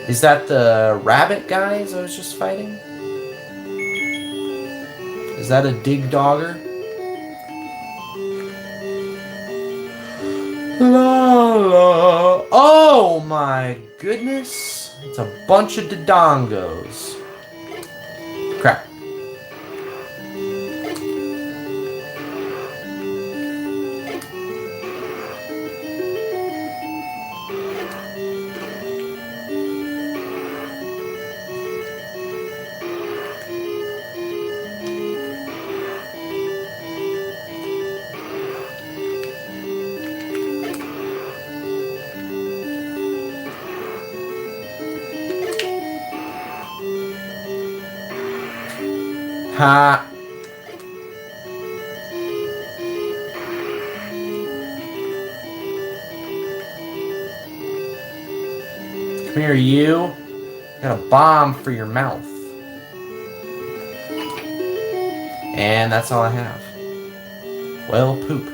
Is that the rabbit guys I was just fighting? Is that a Dig Dogger? La la. Oh my goodness. It's a bunch of Dodongos. Ha! Come here, you. Got a bomb for your mouth. And that's all I have. Well, poop.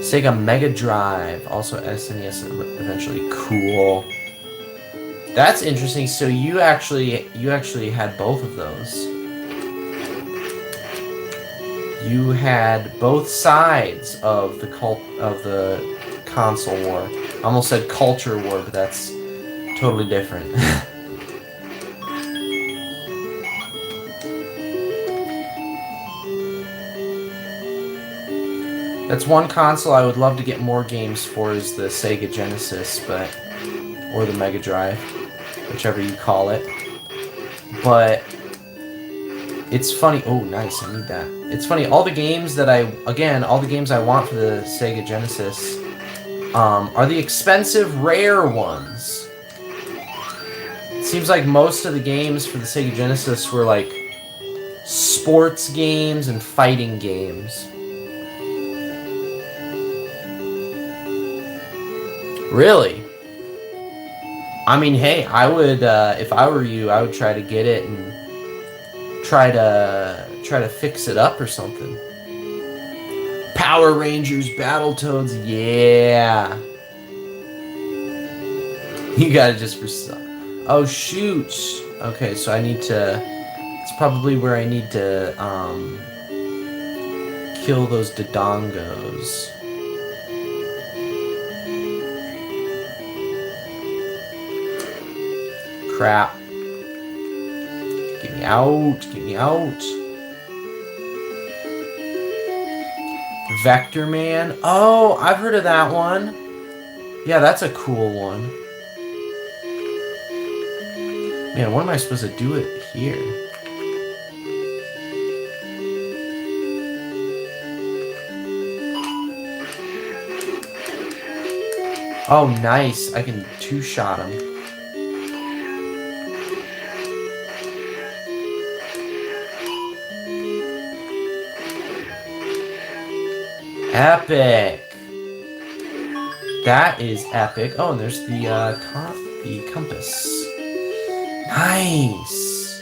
Sega Mega Drive, also SNES eventually. Cool. That's interesting. So you actually had both of those. You had both sides of the console war. I almost said culture war, but that's totally different. That's one console I would love to get more games for is the Sega Genesis, or the Mega Drive, whichever you call it. But it's funny. Oh, nice! I need that. It's funny. All the games that I want for the Sega Genesis are the expensive, rare ones. It seems like most of the games for the Sega Genesis were like sports games and fighting games. Really? I mean, hey, I would, if I were you, I would try to get it and try to fix it up or something. Power Rangers, Battletoads, yeah. You got it just for some. Oh, shoot. Okay, so I need to, it's probably where I need to, kill those Dodongos. Crap. Get me out. Get me out. Vector Man. Oh, I've heard of that one. Yeah, that's a cool one. Man, what am I supposed to do it here? Oh, nice. I can two-shot him. Epic! That is epic. Oh, and there's the compass. Nice!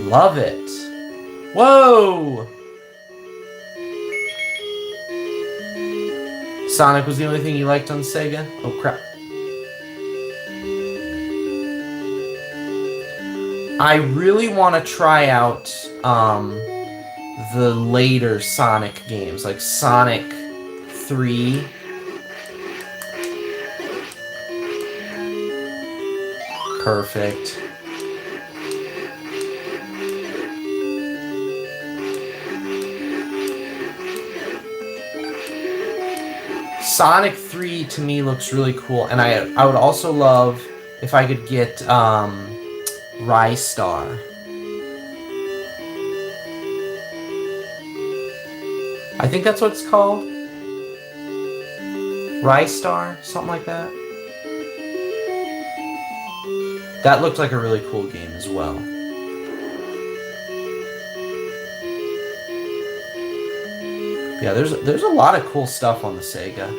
Love it. Whoa! Sonic was the only thing you liked on Sega? Oh, crap. I really want to try out, the later Sonic games, like Sonic 3. Perfect. Sonic 3 to me looks really cool, and I would also love if I could get Rystar. I think that's what it's called. Rystar, something like that. That looked like a really cool game as well. Yeah, there's a lot of cool stuff on the Sega.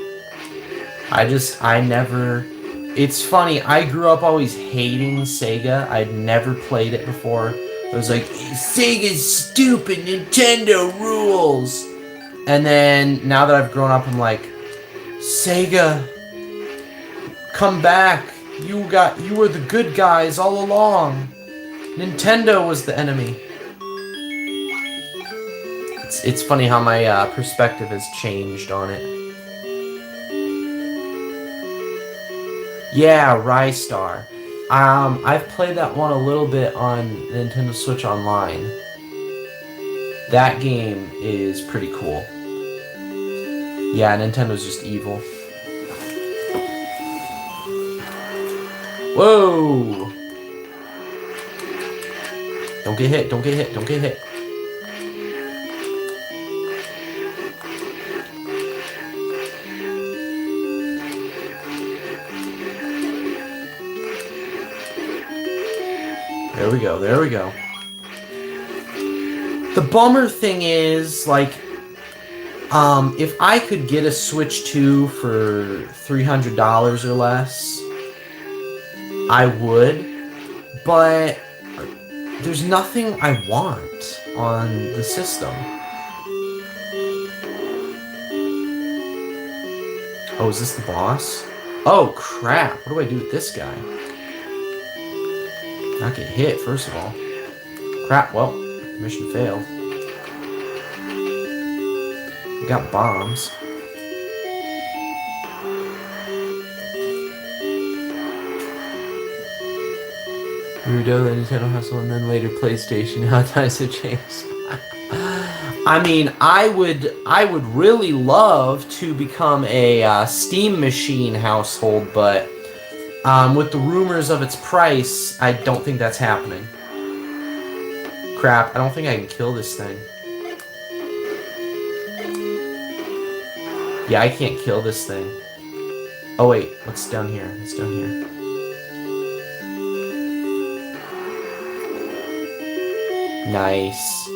It's funny, I grew up always hating Sega. I'd never played it before. I was like, Sega's stupid, Nintendo rules. And then, now that I've grown up, I'm like, Sega, come back. You were the good guys all along. Nintendo was the enemy. It's funny how my perspective has changed on it. Yeah, Rystar. I've played that one a little bit on Nintendo Switch Online. That game is pretty cool. Yeah, Nintendo's just evil. Whoa! Don't get hit, don't get hit, don't get hit. There we go, there we go. The bummer thing is, like, if I could get a Switch 2 for $300 or less, I would, but there's nothing I want on the system. Oh, is this the boss? Oh, crap. What do I do with this guy? Not get hit, first of all. Crap, well, mission failed. We got bombs. Weirdo, then Nintendo Hustle, and then later PlayStation. How times have changed. I mean, I would really love to become a Steam Machine household, but with the rumors of its price, I don't think that's happening. Crap, I don't think I can kill this thing. Yeah, I can't kill this thing. Oh wait, what's down here? What's down here? Nice.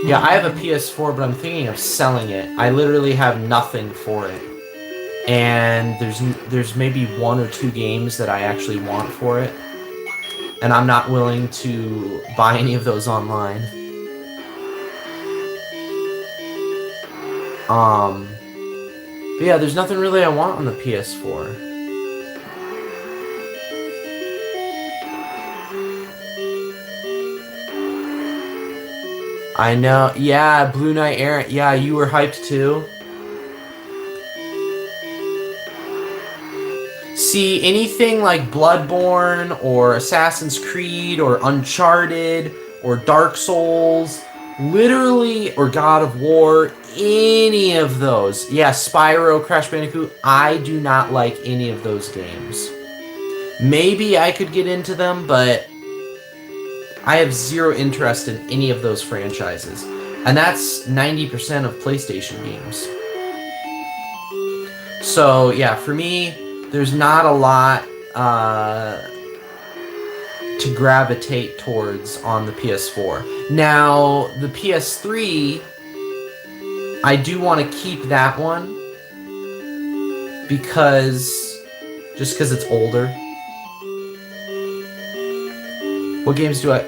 Yeah, I have a PS4, but I'm thinking of selling it. I literally have nothing for it. And there's maybe 1 or 2 games that I actually want for it. And I'm not willing to buy any of those online. But yeah, there's nothing really I want on the PS4. I know. Yeah, Blue Knight Errant. Yeah, you were hyped too. See, anything like Bloodborne or Assassin's Creed or Uncharted or Dark Souls, literally, or God of War, any of those. Yeah, Spyro, Crash Bandicoot, I do not like any of those games. Maybe I could get into them, but I have zero interest in any of those franchises. And that's 90% of PlayStation games. So, yeah, for me, there's not a lot to gravitate towards on the PS4. Now, the PS3, I do want to keep that one just because it's older. What games do I...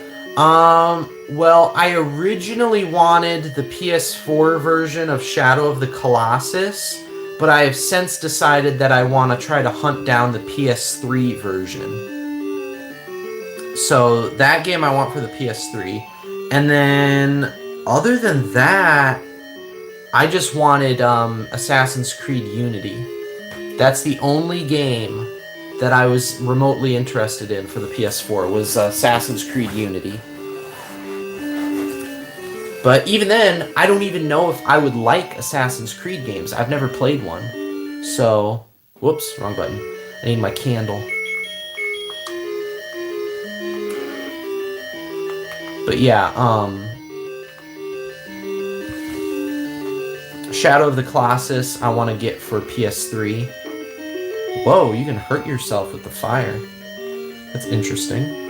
well, I originally wanted the PS4 version of Shadow of the Colossus, but I have since decided that I want to try to hunt down the PS3 version. So that game I want for the PS3. And then, other than that, I just wanted Assassin's Creed Unity. That's the only game that I was remotely interested in for the PS4, was Assassin's Creed Unity. But even then, I don't even know if I would like Assassin's Creed games. I've never played one. So, whoops, wrong button. I need my candle. But yeah, Shadow of the Colossus I want to get for PS3. Whoa, you can hurt yourself with the fire. That's interesting.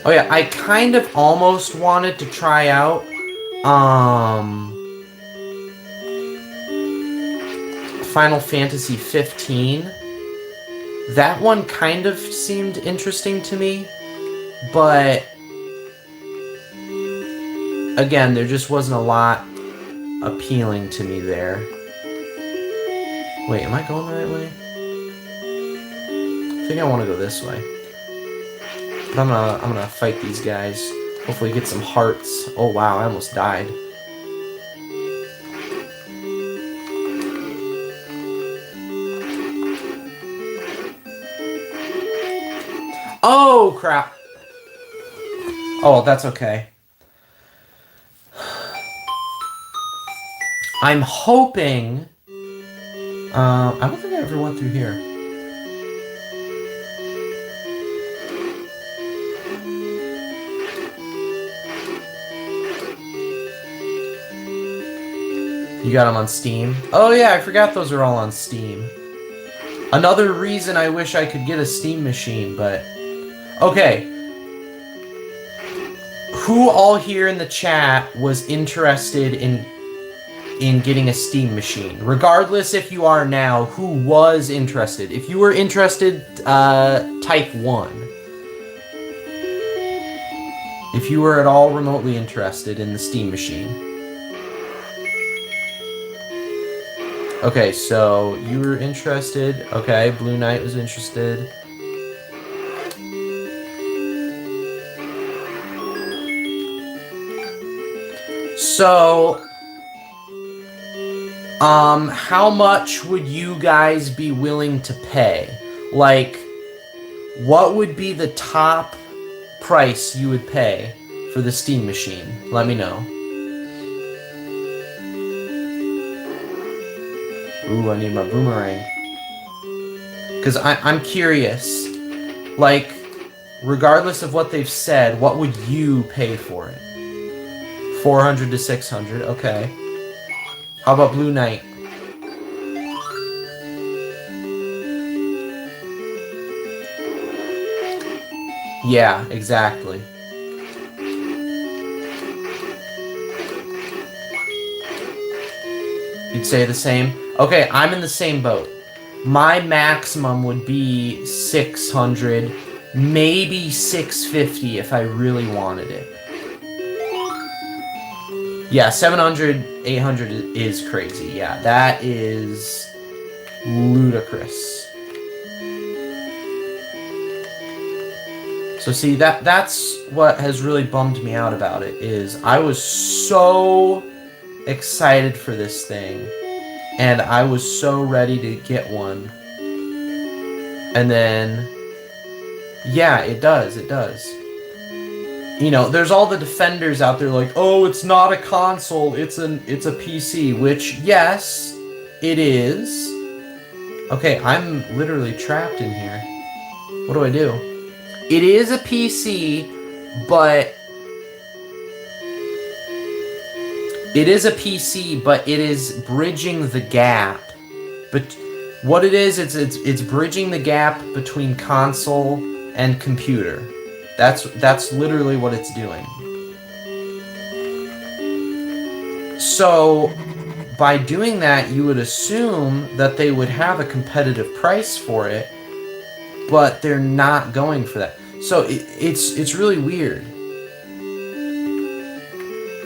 Oh yeah, I kind of almost wanted to try out Final Fantasy 15. That one kind of seemed interesting to me, but again, there just wasn't a lot appealing to me there. Wait, am I going the right way? I think I want to go this way. But I'm gonna fight these guys. Hopefully get some hearts. Oh wow, I almost died. Oh crap. Oh, that's okay. I'm hoping I don't think I ever went through here. You got them on Steam? Oh yeah, I forgot those are all on Steam. Another reason I wish I could get a Steam machine, but... Okay. Who all here in the chat was interested in getting a Steam machine? Regardless if you are now, who was interested? If you were interested, type 1. If you were at all remotely interested in the Steam machine. Okay, so you were interested. Okay, Blue Knight was interested. So, how much would you guys be willing to pay? Like, what would be the top price you would pay for the Steam machine? Let me know. Ooh, I need my boomerang. Because I'm curious. Like, regardless of what they've said, what would you pay for it? 400 to 600, okay. How about Blue Knight? Yeah, exactly. You'd say the same? Okay, I'm in the same boat. My maximum would be 600, maybe 650 if I really wanted it. Yeah, 700, 800 is crazy. Yeah, that is ludicrous. So see, that's what has really bummed me out about it, is I was so excited for this thing. And I was so ready to get one. And then, yeah, it does. You know, there's all the defenders out there like, oh, it's not a console, it's a PC, which, yes, it is. Okay, I'm literally trapped in here. What do I do? It is a PC, but... It is a PC, but it is bridging the gap. But what it is, it's bridging the gap between console and computer. That's literally what it's doing. So by doing that, you would assume that they would have a competitive price for it, but they're not going for that. So it's really weird.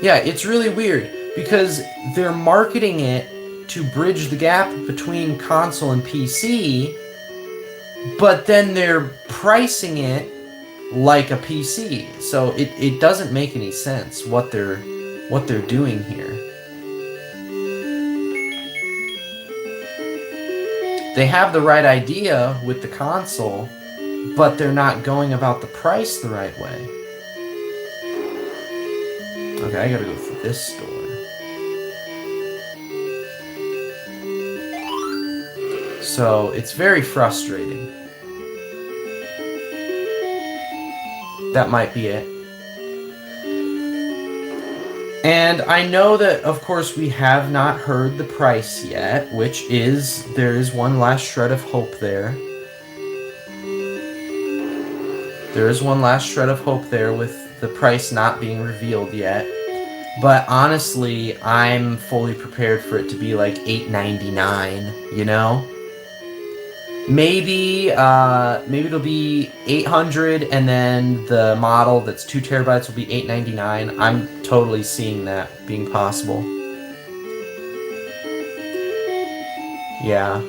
Yeah, it's really weird. Because they're marketing it to bridge the gap between console and PC, but then they're pricing it like a PC. So it doesn't make any sense what they're doing here. They have the right idea with the console, but they're not going about the price the right way. Okay, I gotta go through this store. So, it's very frustrating. That might be it. And I know that, of course, we have not heard the price yet, which is, there is one last shred of hope there. There is one last shred of hope there with the price not being revealed yet. But honestly, I'm fully prepared for it to be like $8.99, you know? Maybe it'll be 800, and then the model that's 2 terabytes will be $8.99. I'm totally seeing that being possible. Yeah.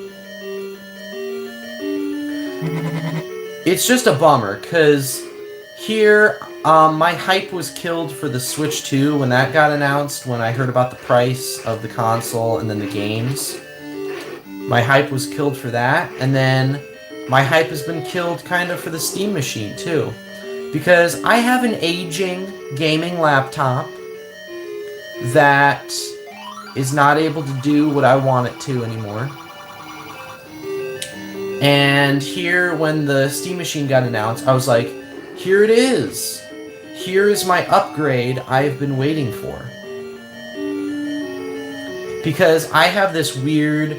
It's just a bummer, because here, my hype was killed for the Switch 2 when that got announced, when I heard about the price of the console and then the games. My hype was killed for that, and then my hype has been killed kind of for the Steam machine, too. Because I have an aging gaming laptop that is not able to do what I want it to anymore. And here, when the Steam Machine got announced, I was like, here it is. Here is my upgrade I've been waiting for. Because I have this weird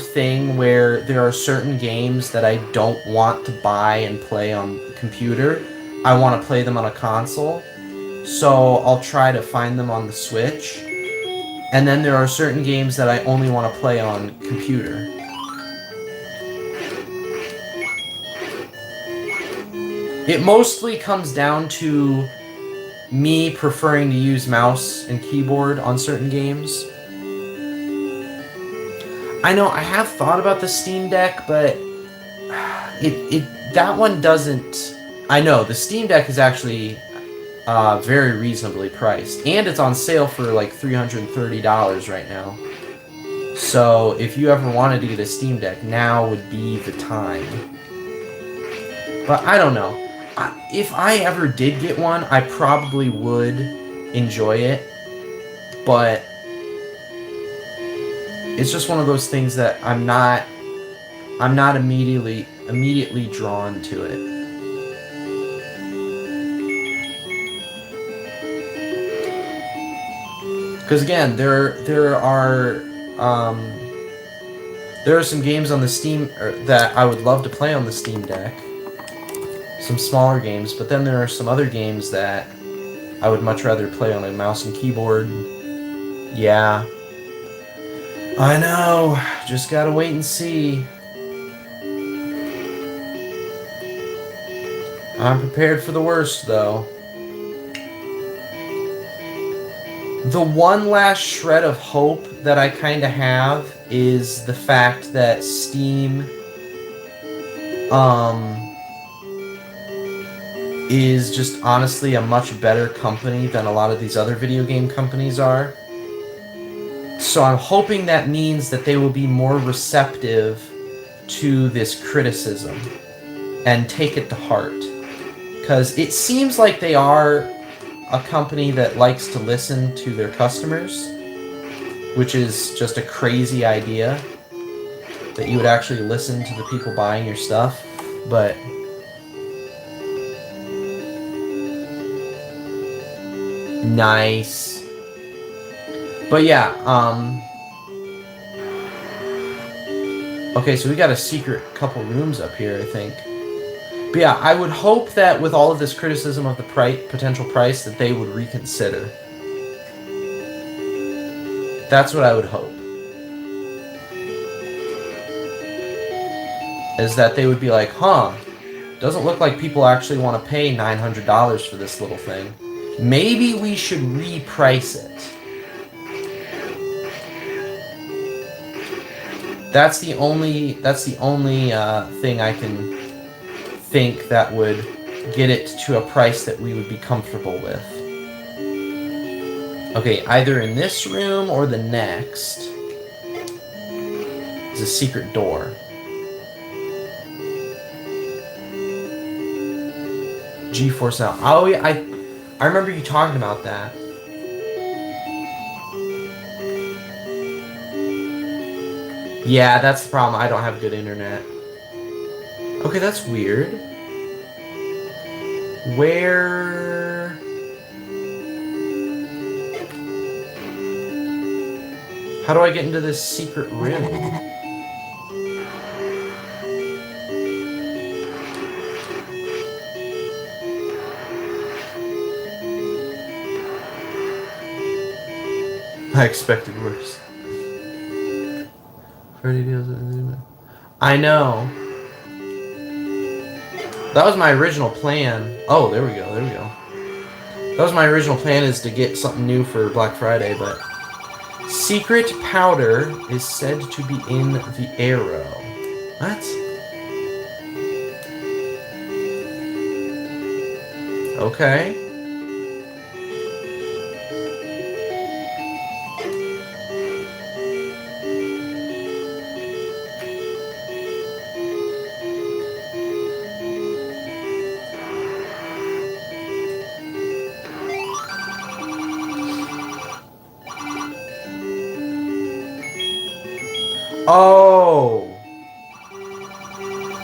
thing where there are certain games that I don't want to buy and play on the computer. I want to play them on a console. So I'll try to find them on the Switch. And then there are certain games that I only want to play on computer. It mostly comes down to me preferring to use mouse and keyboard on certain games. I know I have thought about the Steam Deck, but that one doesn't. I know the Steam Deck is actually very reasonably priced, and it's on sale for like $330 right now. So if you ever wanted to get a Steam Deck, now would be the time. But I don't know. If I ever did get one, I probably would enjoy it, but it's just one of those things that I'm not immediately drawn to it. Because again, there are some games on the Steam that I would love to play on the Steam Deck. Some smaller games, but then there are some other games that I would much rather play on a mouse and keyboard. Yeah. I know. Just gotta wait and see. I'm prepared for the worst, though. The one last shred of hope that I kind of have is the fact that Steam is just honestly a much better company than a lot of these other video game companies are. So I'm hoping that means that they will be more receptive to this criticism and take it to heart. Because it seems like they are a company that likes to listen to their customers, which is just a crazy idea, that you would actually listen to the people buying your stuff. But nice. But yeah, okay, so we got a secret couple rooms up here, I think. But yeah, I would hope that with all of this criticism of the potential price, that they would reconsider. That's what I would hope. Is that they would be like, huh, doesn't look like people actually want to pay $900 for this little thing. Maybe we should reprice it. That's the only thing I can think that would get it to a price that we would be comfortable with. Okay, either in this room or the next is a secret door. GeForce Now. Oh yeah, I remember you talking about that. Yeah, that's the problem. I don't have good internet. Okay, that's weird. Where... How do I get into this secret room? I expected worse. Freddy deals with... I know. That was my original plan. Oh, there we go, there we go. That was my original plan, is to get something new for Black Friday, but... Secret powder is said to be in the arrow. What? Okay. Oh!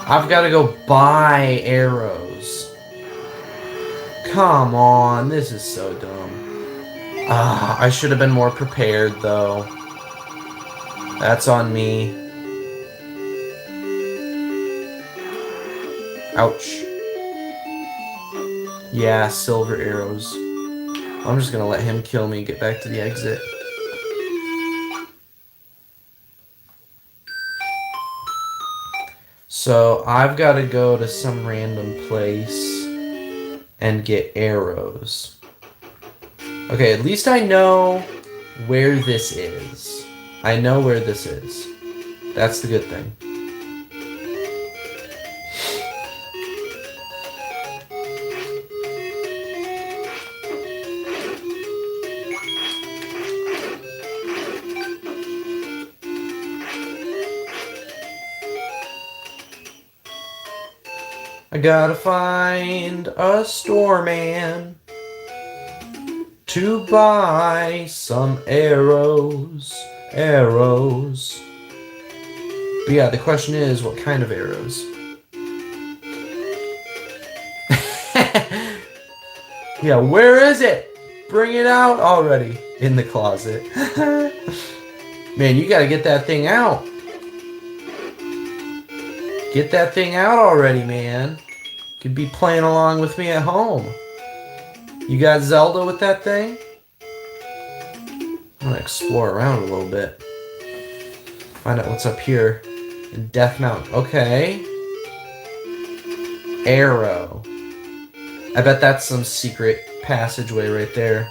I've got to go buy arrows. Come on, this is so dumb. Ah, I should have been more prepared, though. That's on me. Ouch. Yeah, silver arrows. I'm just gonna let him kill me and get back to the exit. So I've got to go to some random place and get arrows. Okay, at least I know where this is. I know where this is. That's the good thing. I gotta find a store man to buy some arrows. Arrows. But yeah, the question is, what kind of arrows? Yeah, where is it? Bring it out already. In the closet. Man, you gotta get that thing out. Get that thing out already, man. Could be playing along with me at home. You got Zelda with that thing? I'm gonna explore around a little bit. Find out what's up here in Death Mountain. Okay. Arrow. I bet that's some secret passageway right there.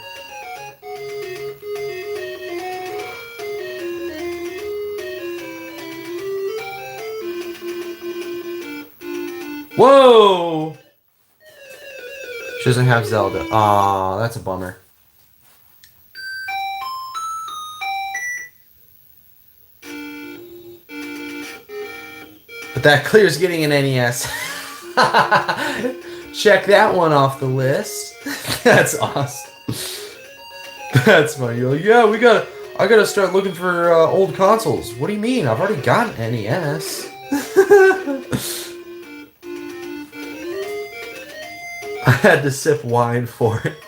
Whoa! She doesn't have Zelda. Aw, that's a bummer. But that clears getting an NES. Check that one off the list. That's awesome. That's funny. You're like, yeah, I gotta start looking for old consoles. What do you mean? I've already got an NES. I had to sip wine for it.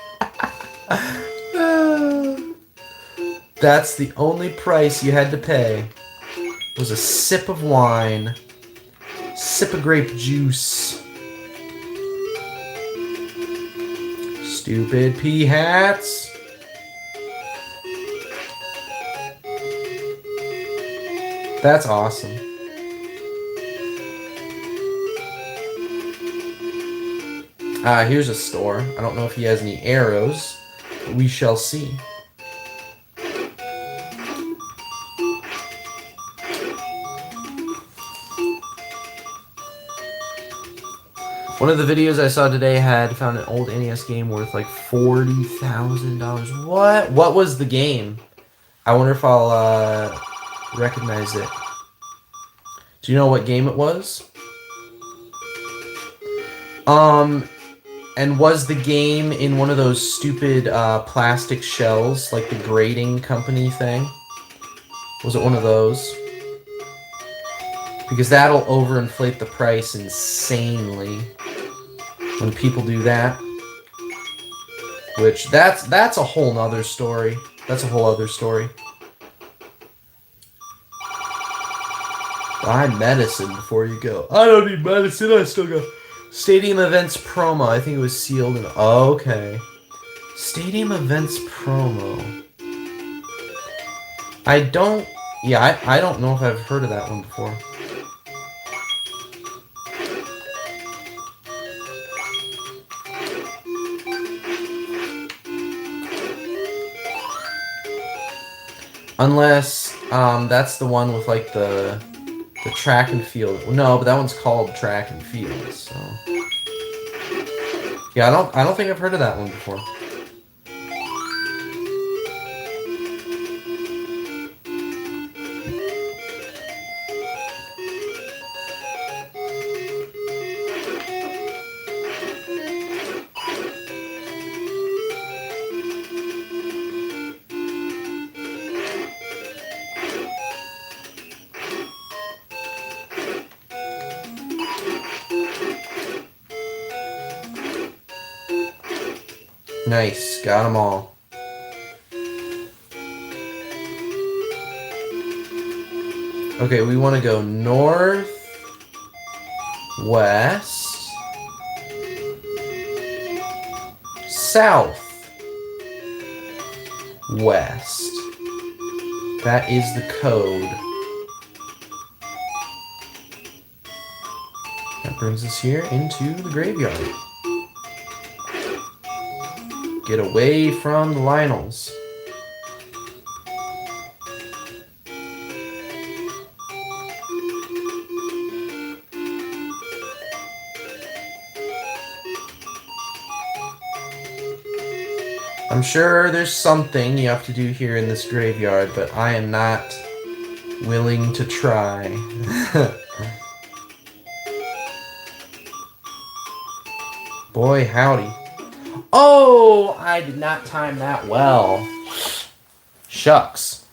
That's the only price you had to pay. Was a sip of wine. Sip of grape juice. Stupid pea hats. That's awesome. Here's a store. I don't know if he has any arrows, but we shall see. One of the videos I saw today had found an old NES game worth like $40,000. What? What was the game? I wonder if I'll recognize it. Do you know what game it was? And was the game in one of those stupid plastic shells, like the grading company thing? Was it one of those? Because that'll overinflate the price insanely when people do that. Which, that's a whole nother story. That's a whole other story. Buy medicine before you go. I don't need medicine, I still go. Stadium Events promo. I think it was sealed in... Oh, okay. Stadium Events promo. I don't... Yeah, I don't know if I've heard of that one before. Unless, that's the one with, like, the track and field. No, but that one's called track and field, so... Yeah, I don't think I've heard of that one before. Nice, got them all. Okay, we want to go north, west, south, west. That is the code. That brings us here into the graveyard. Get away from the Lionels. I'm sure there's something you have to do here in this graveyard, but I am not willing to try. Boy, howdy. Oh, I did not time that well. Shucks.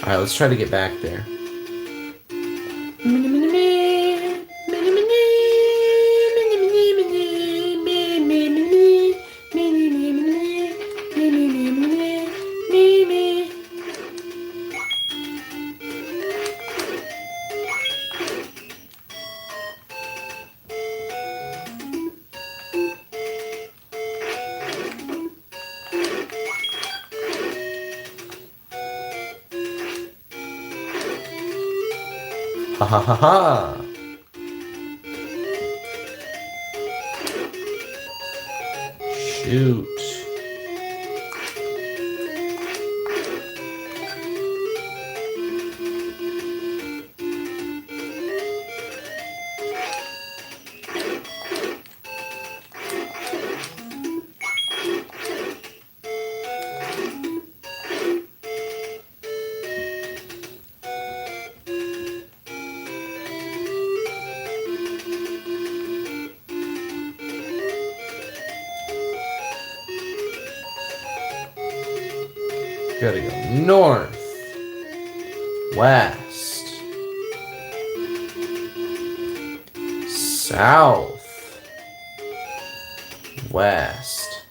Alright, let's try to get back there. Ha ha ha ha! Shoot. Gotta go north, west, south, west.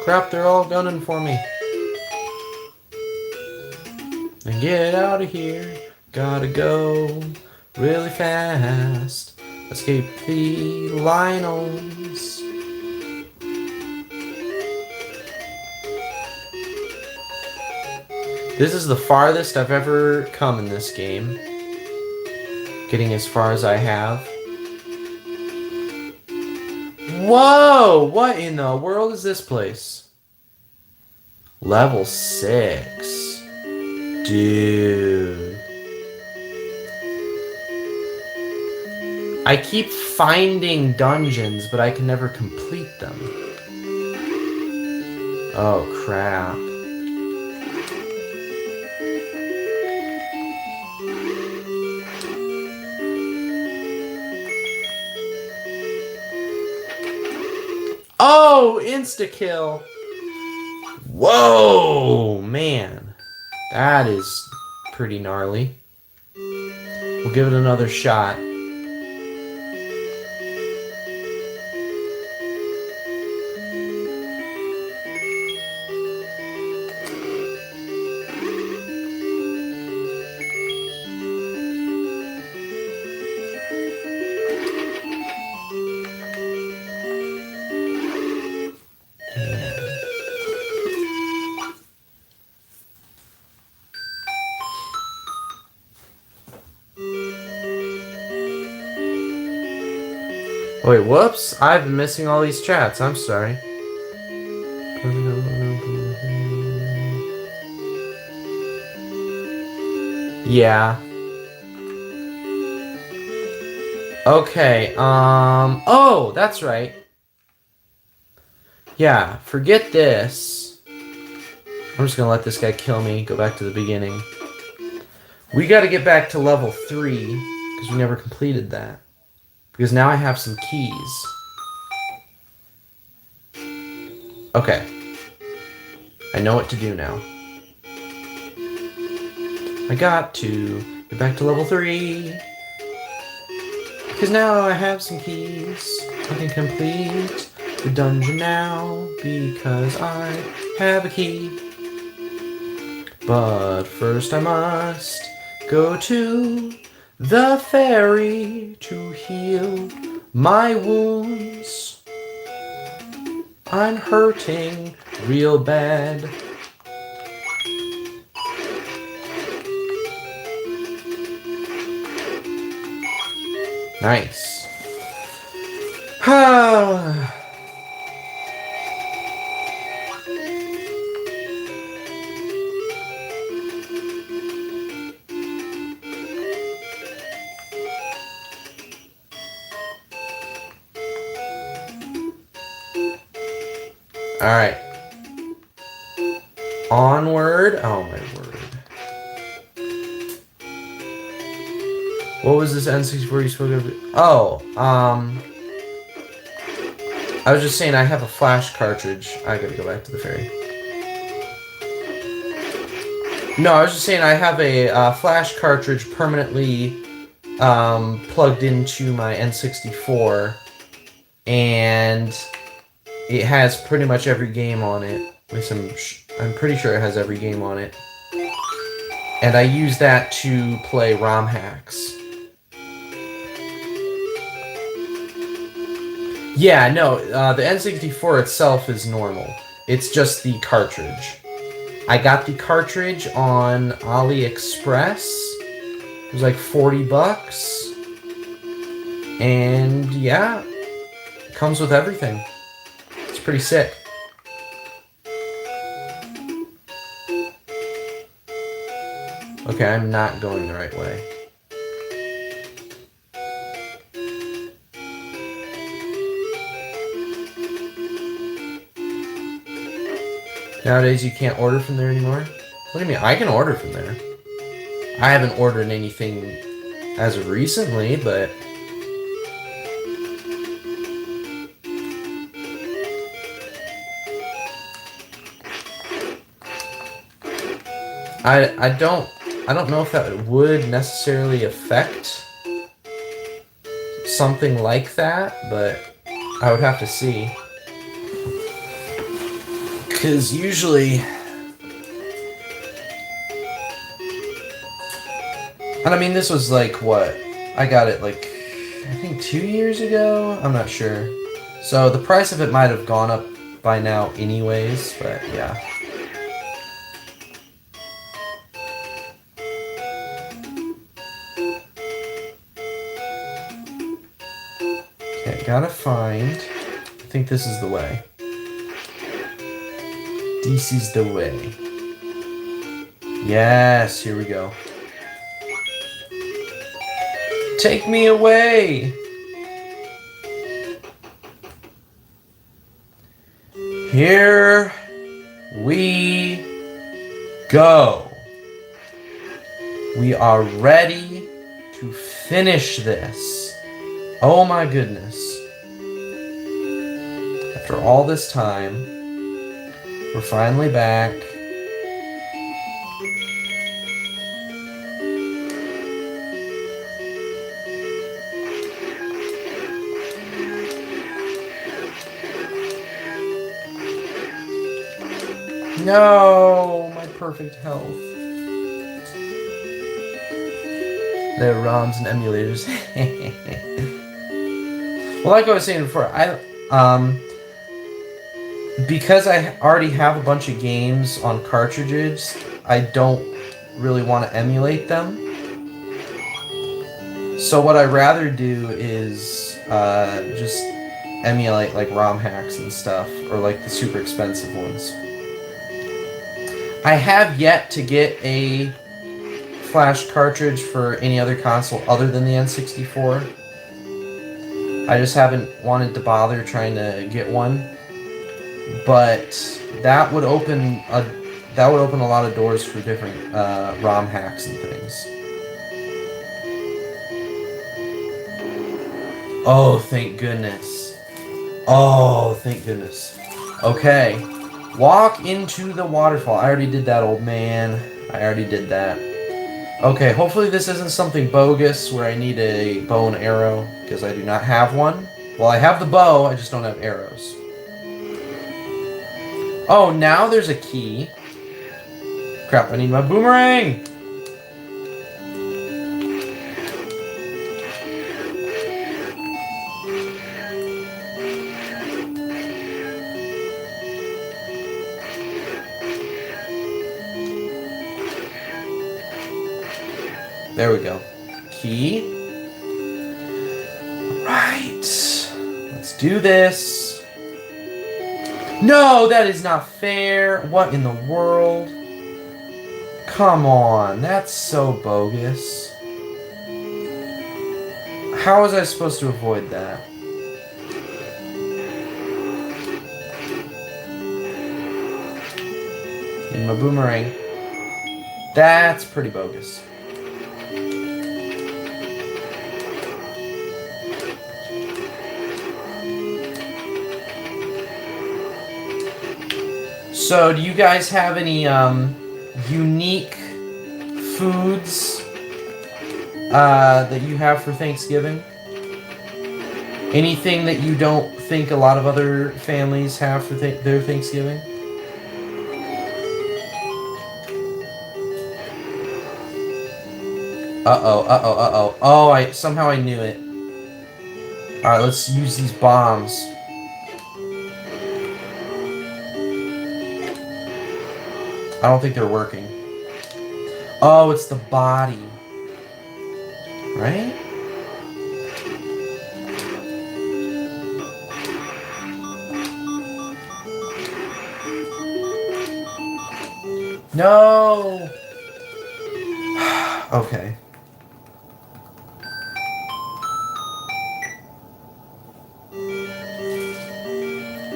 Crap, they're all gunning for me. And get out of here. Gotta go really fast. Escape the Lionels. This is the farthest I've ever come in this game. Getting as far as I have. Whoa! What in the world is this place? Level 6. Dude. I keep finding dungeons, but I can never complete them. Oh, crap. Oh, insta-kill. Whoa, man. That is pretty gnarly. We'll give it another shot. Wait, whoops. I've been missing all these chats. I'm sorry. Yeah. Okay, oh, that's right. Yeah, forget this. I'm just gonna let this guy kill me, go back to the beginning. We gotta get back to level 3, because we never completed that. Because now I have some keys. Okay. I know what to do now. I got to Get back to level 3. Because now I have some keys. I can complete the dungeon now because I have a key. But first I must go to the ferry to heal my wounds. I'm hurting real bad. Nice. Alright. Onward. Oh my word. What was this N64 you spoke of? Oh, I was just saying I have a flash cartridge. I gotta go back to the ferry. No, I was just saying I have a flash cartridge permanently plugged into my N64, and it has pretty much every game on it. At least I'm pretty sure it has every game on it. And I use that to play ROM hacks. Yeah, no, the N64 itself is normal. It's just the cartridge. I got the cartridge on AliExpress. It was like 40 bucks. And yeah, it comes with everything. It's pretty sick. Okay, I'm not going the right way. Nowadays you can't order from there anymore? What do you mean? I can order from there. I haven't ordered anything as of recently, but... I don't know if that would necessarily affect something like that, but I would have to see. Because usually... And I mean, this was like, what? I got it like, I think 2 years ago? I'm not sure. So the price of it might have gone up by now anyways, but yeah. Okay, gotta find... I think this is the way. This is the way. Yes, here we go. Take me away! Here we go. We are ready to finish this. Oh my goodness. After all this time, we're finally back. No, my perfect health. There are ROMs and emulators. Well, like I was saying before, because I already have a bunch of games on cartridges, I don't really want to emulate them. So what I'd rather do is just emulate like ROM hacks and stuff, or like the super expensive ones. I have yet to get a flash cartridge for any other console other than the N64. I just haven't wanted to bother trying to get one. But that would open a lot of doors for different ROM hacks and things. Oh, thank goodness. Oh, thank goodness. Okay. Walk into the waterfall. I already did that, old man. I already did that. Okay, hopefully this isn't something bogus where I need a bow and arrow, because I do not have one. Well, I have the bow, I just don't have arrows. Oh, now there's a key. Crap, I need my boomerang! There we go. Key. Right. Let's do this. No, that is not fair. What in the world? Come on, that's so bogus. How was I supposed to avoid that? In my boomerang. That's pretty bogus. So, do you guys have any unique foods that you have for Thanksgiving? Anything that you don't think a lot of other families have for their Thanksgiving? Uh-oh. Oh, somehow I knew it. Alright, let's use these bombs. I don't think they're working. Oh, it's the body. Right? No! Okay.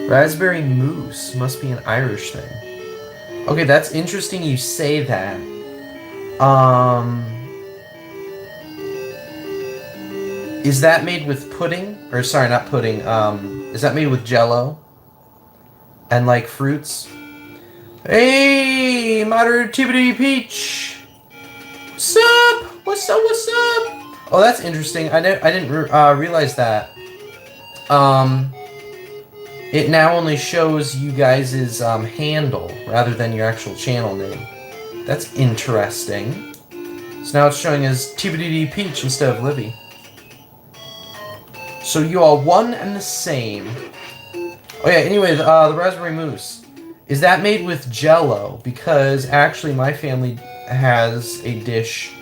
Raspberry mousse must be an Irish thing. Okay, that's interesting you say that. Is that made with pudding? Or sorry, not pudding. Is that made with Jell-O? And like fruits? Hey, Moderate Tibbity Peach! What's up? What's up? What's up? Oh, that's interesting. I didn't realize that. It now only shows you guys' handle rather than your actual channel name. That's interesting. So now it's showing as Tibbity Peach instead of Libby. So you are one and the same. Oh yeah, anyway, the raspberry mousse. Is that made with Jell-O? Because actually my family has a dish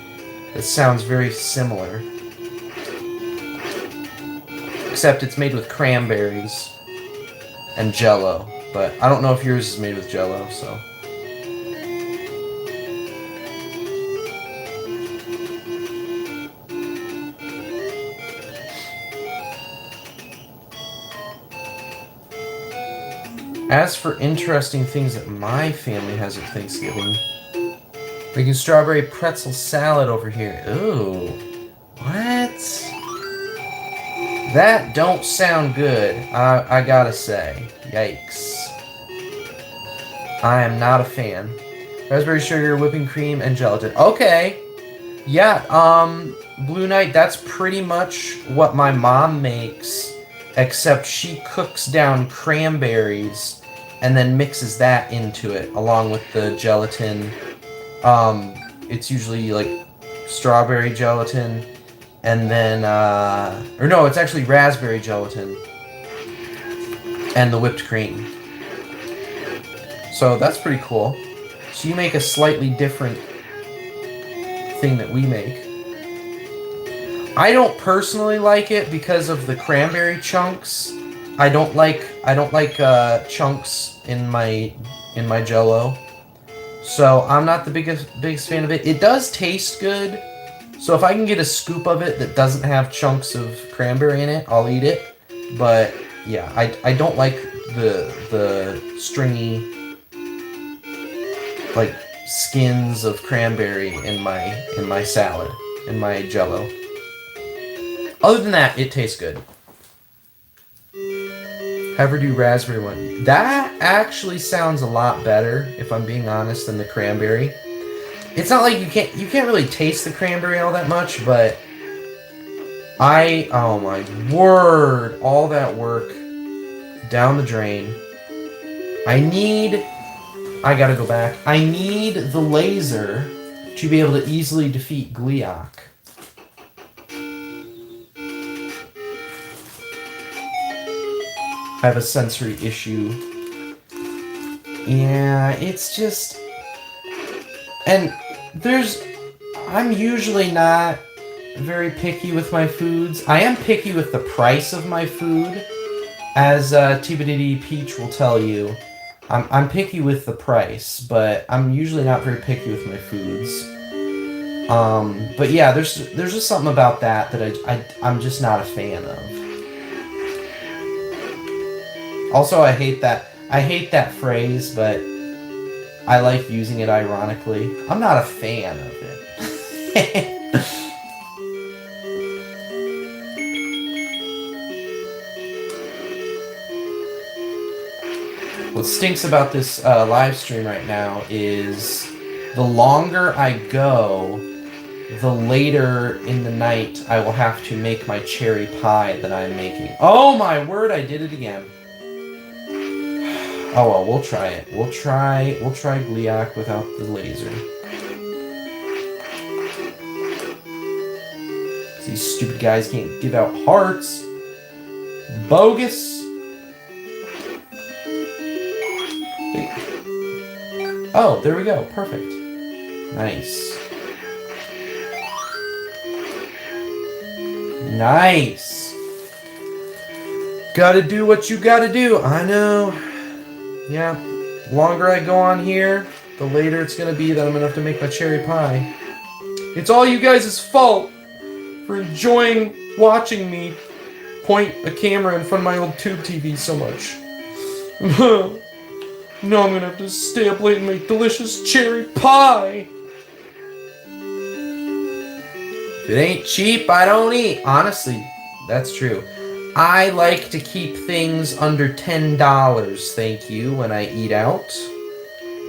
that sounds very similar. Except it's made with cranberries and Jell-O. But I don't know if yours is made with Jell-O, so... As for interesting things that my family has at Thanksgiving, making strawberry pretzel salad over here. Ooh, what? That don't sound good, I gotta say. Yikes. I am not a fan. Raspberry sugar, whipping cream, and gelatin. Okay. Yeah, Blue Knight, that's pretty much what my mom makes, except she cooks down cranberries and then mixes that into it along with the gelatin. It's usually like strawberry gelatin and then or no, it's actually raspberry gelatin and the whipped cream. So that's pretty cool. So you make a slightly different thing that we make. I don't personally like it because of the cranberry chunks. I don't like chunks in my Jell-O, so I'm not the biggest fan of it. It does taste good, so if I can get a scoop of it that doesn't have chunks of cranberry in it, I'll eat it. But yeah, I don't like the stringy like skins of cranberry in my salad, in my Jell-O. Other than that, it tastes good. Ever do raspberry one? That actually sounds a lot better, if I'm being honest, than the cranberry. It's not like you can't really taste the cranberry all that much, but oh my word, all that work down the drain. I gotta go back. I need the laser to be able to easily defeat Gliok. I have a sensory issue. Yeah, it's just... And I'm usually not very picky with my foods. I am picky with the price of my food, as Tibidity Peach will tell you. I'm picky with the price, but I'm usually not very picky with my foods. But yeah, there's just something about that I'm just not a fan of. Also, I hate that phrase, but I like using it ironically. I'm not a fan of it. What stinks about this live stream right now is the longer I go, the later in the night I will have to make my cherry pie that I'm making. Oh my word, I did it again. Oh well, we'll try it. We'll try Gliok without the laser. These stupid guys can't give out hearts. Bogus. Oh, there we go. Perfect. Nice. Nice. Gotta do what you gotta do. I know. Yeah. The longer I go on here, the later it's gonna be that I'm gonna have to make my cherry pie. It's all you guys' fault for enjoying watching me point a camera in front of my old tube TV so much. Now I'm gonna have to stay up late and make delicious cherry pie. If it ain't cheap, I don't eat. Honestly, that's true. I like to keep things under $10, thank you, when I eat out.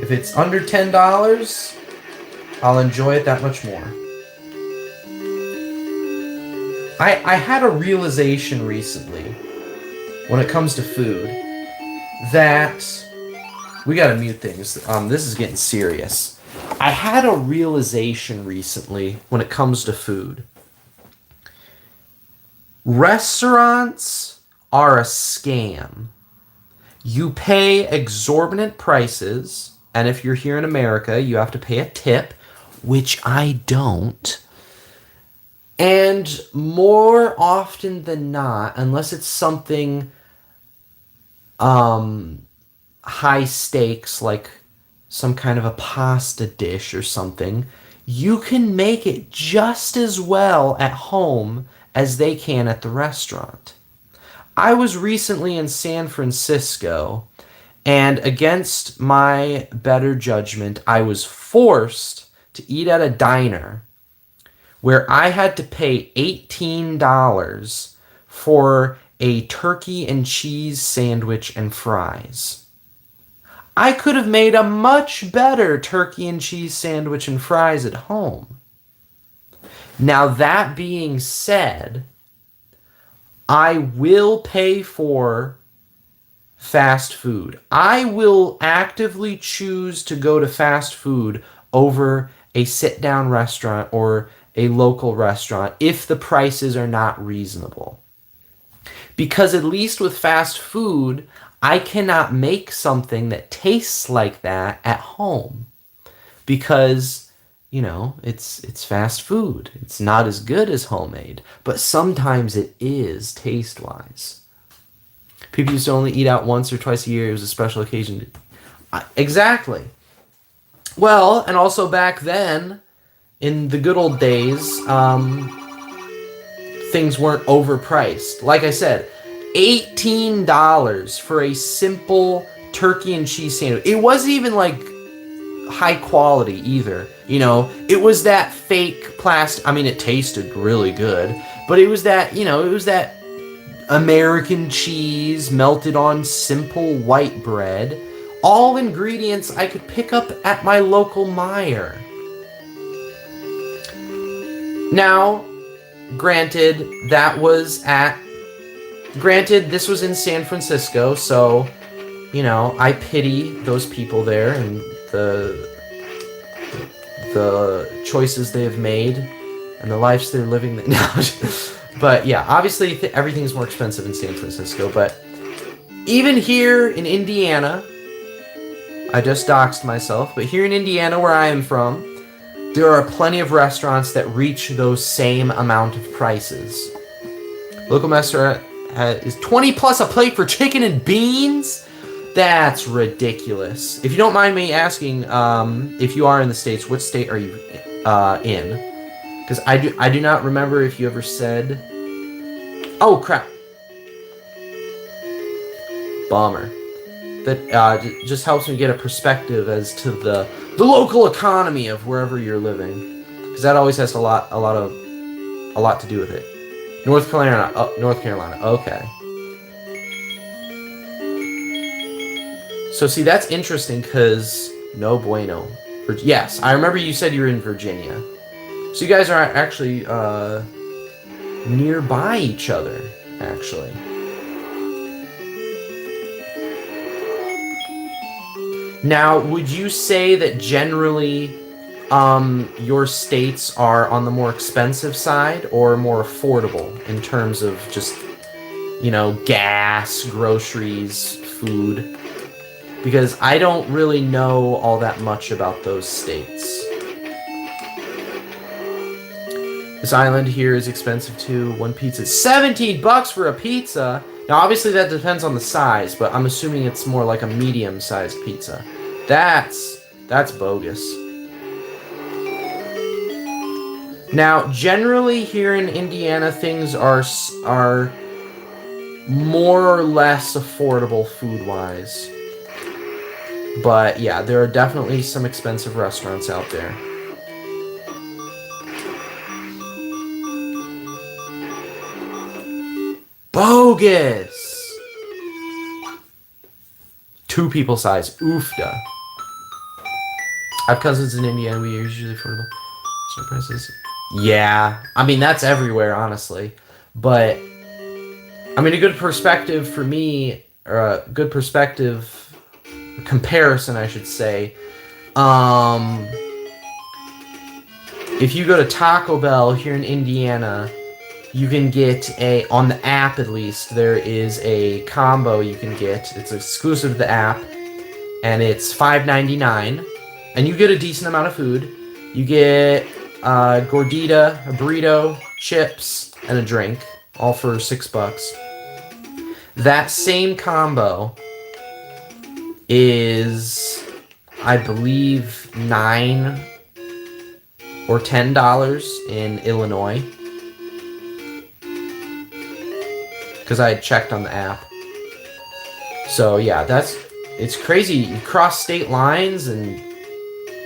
If it's under $10, I'll enjoy it that much more. I had a realization recently, when it comes to food, that... We gotta mute things. This is getting serious. I had a realization recently when it comes to food. Restaurants are a scam. You pay exorbitant prices, and if you're here in America, you have to pay a tip, which I don't. And more often than not, unless it's something high stakes, like some kind of a pasta dish or something, you can make it just as well at home as they can at the restaurant. I was recently in San Francisco, and against my better judgment, I was forced to eat at a diner where I had to pay $18 for a turkey and cheese sandwich and fries. I could have made a much better turkey and cheese sandwich and fries at home. Now, that being said, I will pay for fast food. I will actively choose to go to fast food over a sit-down restaurant or a local restaurant if the prices are not reasonable. Because at least with fast food, I cannot make something that tastes like that at home. Because, you know, it's fast food. It's not as good as homemade. But sometimes it is taste-wise. People used to only eat out once or twice a year. It was a special occasion. Exactly. Well, and also back then, in the good old days, things weren't overpriced. Like I said, $18 for a simple turkey and cheese sandwich. It wasn't even like high quality either. You know, it was that fake plastic. I mean, it tasted really good, but it was that, you know, it was that American cheese melted on simple white bread. All ingredients I could pick up at my local Meijer. Now, granted, this was in San Francisco, so, you know, I pity those people there and the choices they have made and the lives they're living now. But yeah, obviously everything's more expensive in San Francisco, but even here in Indiana, I just doxed myself, but here in Indiana where I am from, there are plenty of restaurants that reach those same amount of prices. Local restaurant is 20 plus a plate for chicken and beans? That's ridiculous. If you don't mind me asking, if you are in the States, what state are you in? Because I do not remember if you ever said... Oh, crap. Bummer. That just helps me get a perspective as to the local economy of wherever you're living, because that always has a lot to do with it. North Carolina, okay. So see, that's interesting because no bueno. Yes, I remember you said you were in Virginia, so you guys are actually nearby each other, actually. Now, would you say that generally your states are on the more expensive side or more affordable in terms of just, you know, gas, groceries, food? Because I don't really know all that much about those states. This island here is expensive too. One pizza is $17 for a pizza. Now, obviously that depends on the size, but I'm assuming it's more like a medium-sized pizza. That's bogus. Now, generally here in Indiana, things are more or less affordable food-wise. But yeah, there are definitely some expensive restaurants out there. Bogus! 2 people size. Oofda. I have cousins in Indiana. We are usually affordable. Surprises. Yeah. I mean, that's everywhere, honestly. But, I mean, a good perspective for me, or a good perspective, comparison, I should say. If you go to Taco Bell here in Indiana, you can get on the app at least, there is a combo you can get. It's exclusive to the app, and it's $5.99, and you get a decent amount of food. You get a gordita, a burrito, chips, and a drink, all for $6. That same combo is, I believe, $9 or $10 in Illinois. Because I had checked on the app. So yeah, it's crazy. You cross state lines and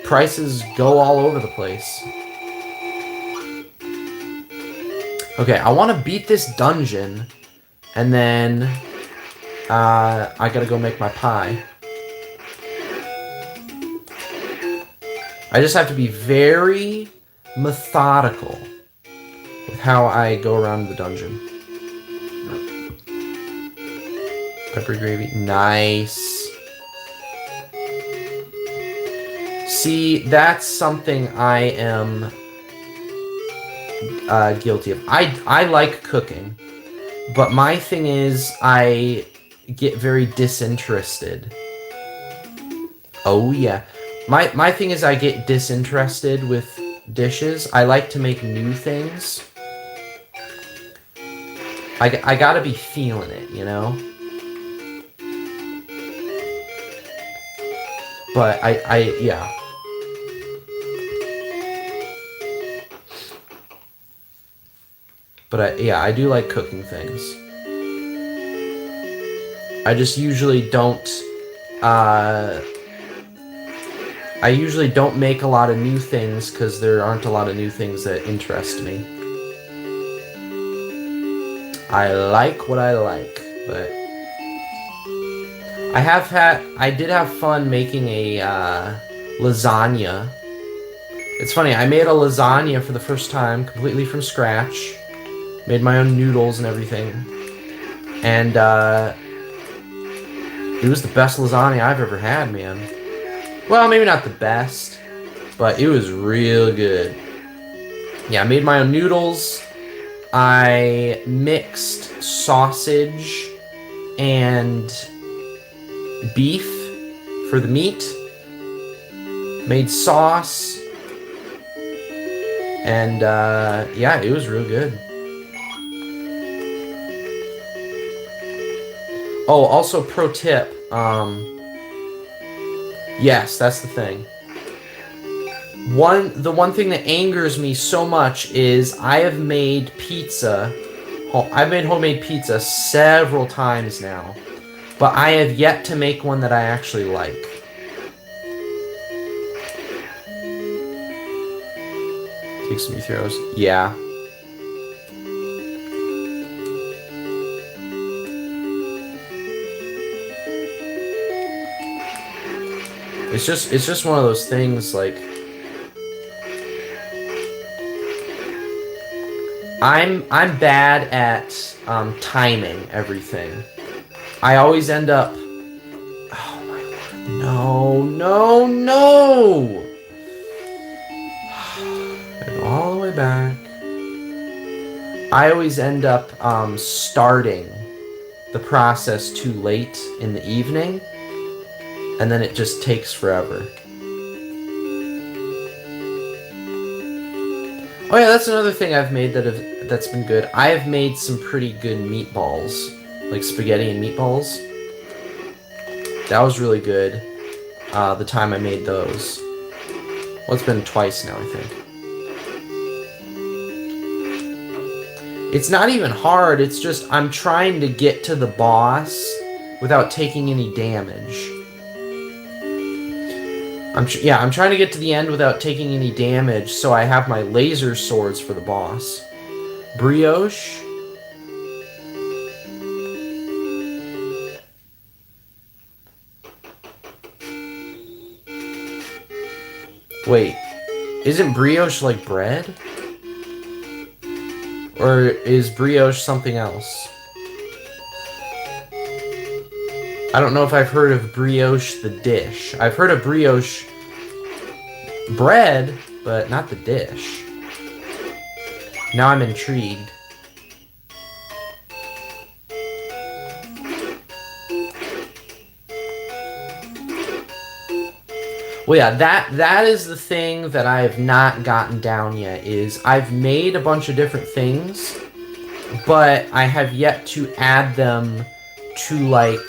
prices go all over the place. Okay, I want to beat this dungeon, and then I gotta go make my pie. I just have to be very methodical with how I go around the dungeon. Pepper gravy. Nice. See, that's something I am guilty of. I like cooking, but my thing is I get very disinterested. Oh, yeah. My thing is I get disinterested with dishes. I like to make new things. I gotta be feeling it, you know? But yeah. But yeah, I do like cooking things. I just usually don't, I usually don't make a lot of new things because there aren't a lot of new things that interest me. I like what I like, but I did have fun making a lasagna. It's funny, I made a lasagna for the first time, completely from scratch. Made my own noodles and everything. And, it was the best lasagna I've ever had, man. Well, maybe not the best, but it was real good. Yeah, I made my own noodles. I mixed sausage and beef for the meat. Made sauce. And, yeah, it was real good. Oh, also pro tip, yes, that's the thing. The one thing that angers me so much is I have made pizza. I've made homemade pizza several times now, but I have yet to make one that I actually like. Take some throws. Yeah. It's just one of those things, like, I'm bad at timing everything. I always end up, oh my word, no. And all the way back. I always end up starting the process too late in the evening. And then it just takes forever. Oh yeah, that's another thing I've made that's been good. I have made some pretty good meatballs, like spaghetti and meatballs. That was really good. The time I made those. Well, it's been twice now, I think. It's not even hard. It's just I'm trying to get to the boss without taking any damage. I'm trying to get to the end without taking any damage, so I have my laser swords for the boss. Brioche. Wait, isn't brioche like bread? Or is brioche something else? I don't know if I've heard of brioche the dish. I've heard of brioche bread, but not the dish. Now I'm intrigued. Well, yeah, that is the thing that I have not gotten down yet, is I've made a bunch of different things, but I have yet to add them to, like,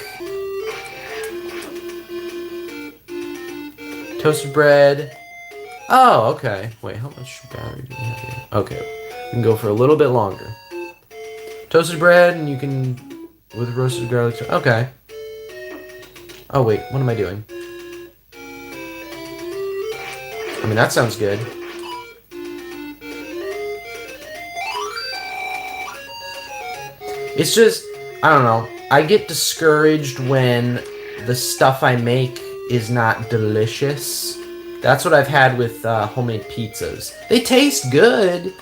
toasted bread. Oh, okay. Wait, how much battery do we have here? Okay, we can go for a little bit longer. Toasted bread, and you can, with roasted garlic. Okay. Oh, wait, what am I doing? I mean, that sounds good. It's just, I don't know. I get discouraged when the stuff I make is not delicious. That's what I've had with homemade pizzas. They taste good,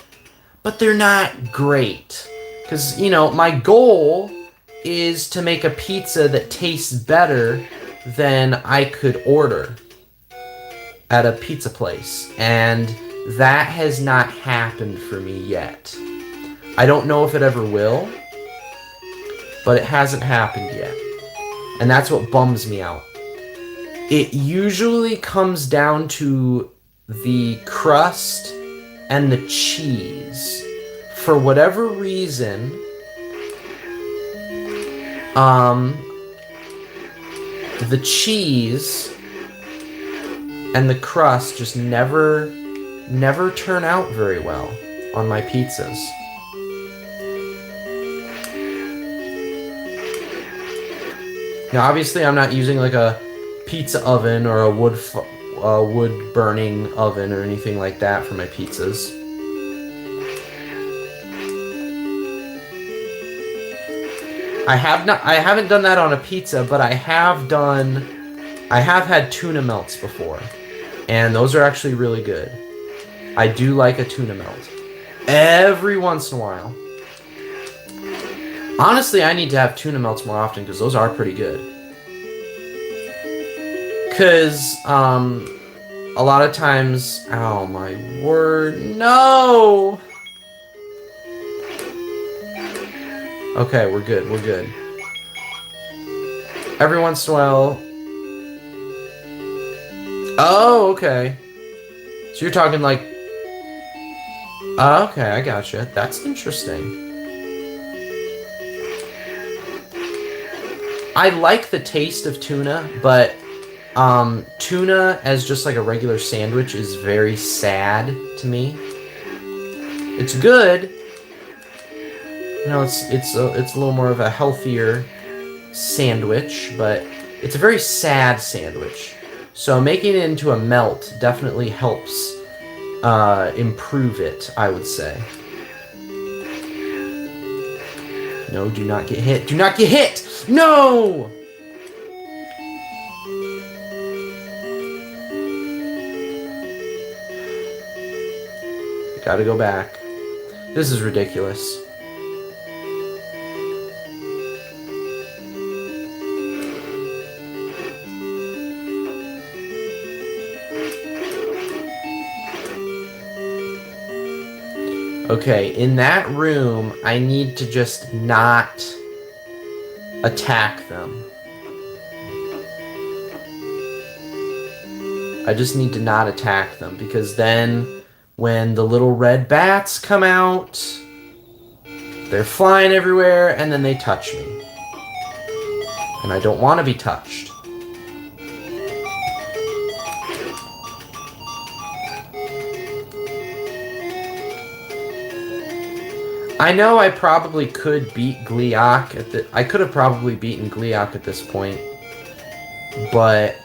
but they're not great. Because, you know, my goal is to make a pizza that tastes better than I could order at a pizza place. And that has not happened for me yet. I don't know if it ever will, but it hasn't happened yet. And that's what bums me out. It usually comes down to the crust and the cheese. For whatever reason, the cheese and the crust just never turn out very well on my pizzas. Now, obviously, I'm not using like a pizza oven or a wood burning oven or anything like that for my pizzas. I haven't done that on a pizza, but I have had tuna melts before, and those are actually really good. I do like a tuna melt. Every once in a while. Honestly, I need to have tuna melts more often because those are pretty good. Because, a lot of times... Oh, my word. No! Okay, we're good. We're good. Every once in a while... Oh, okay. So you're talking like... Okay, I gotcha. That's interesting. I like the taste of tuna, but tuna as just like a regular sandwich is very sad to me. It's good. You know, it's a little more of a healthier sandwich, but it's a very sad sandwich. So making it into a melt definitely helps improve it, I would say. No, do not get hit. Do not get hit! No! Gotta go back. This is ridiculous. Okay, in that room, I need to just not attack them. I just need to not attack them, because then when the little red bats come out, they're flying everywhere, and then they touch me. And I don't want to be touched. I know I probably could beat Gliok at the... I could have probably beaten Gliok at this point. But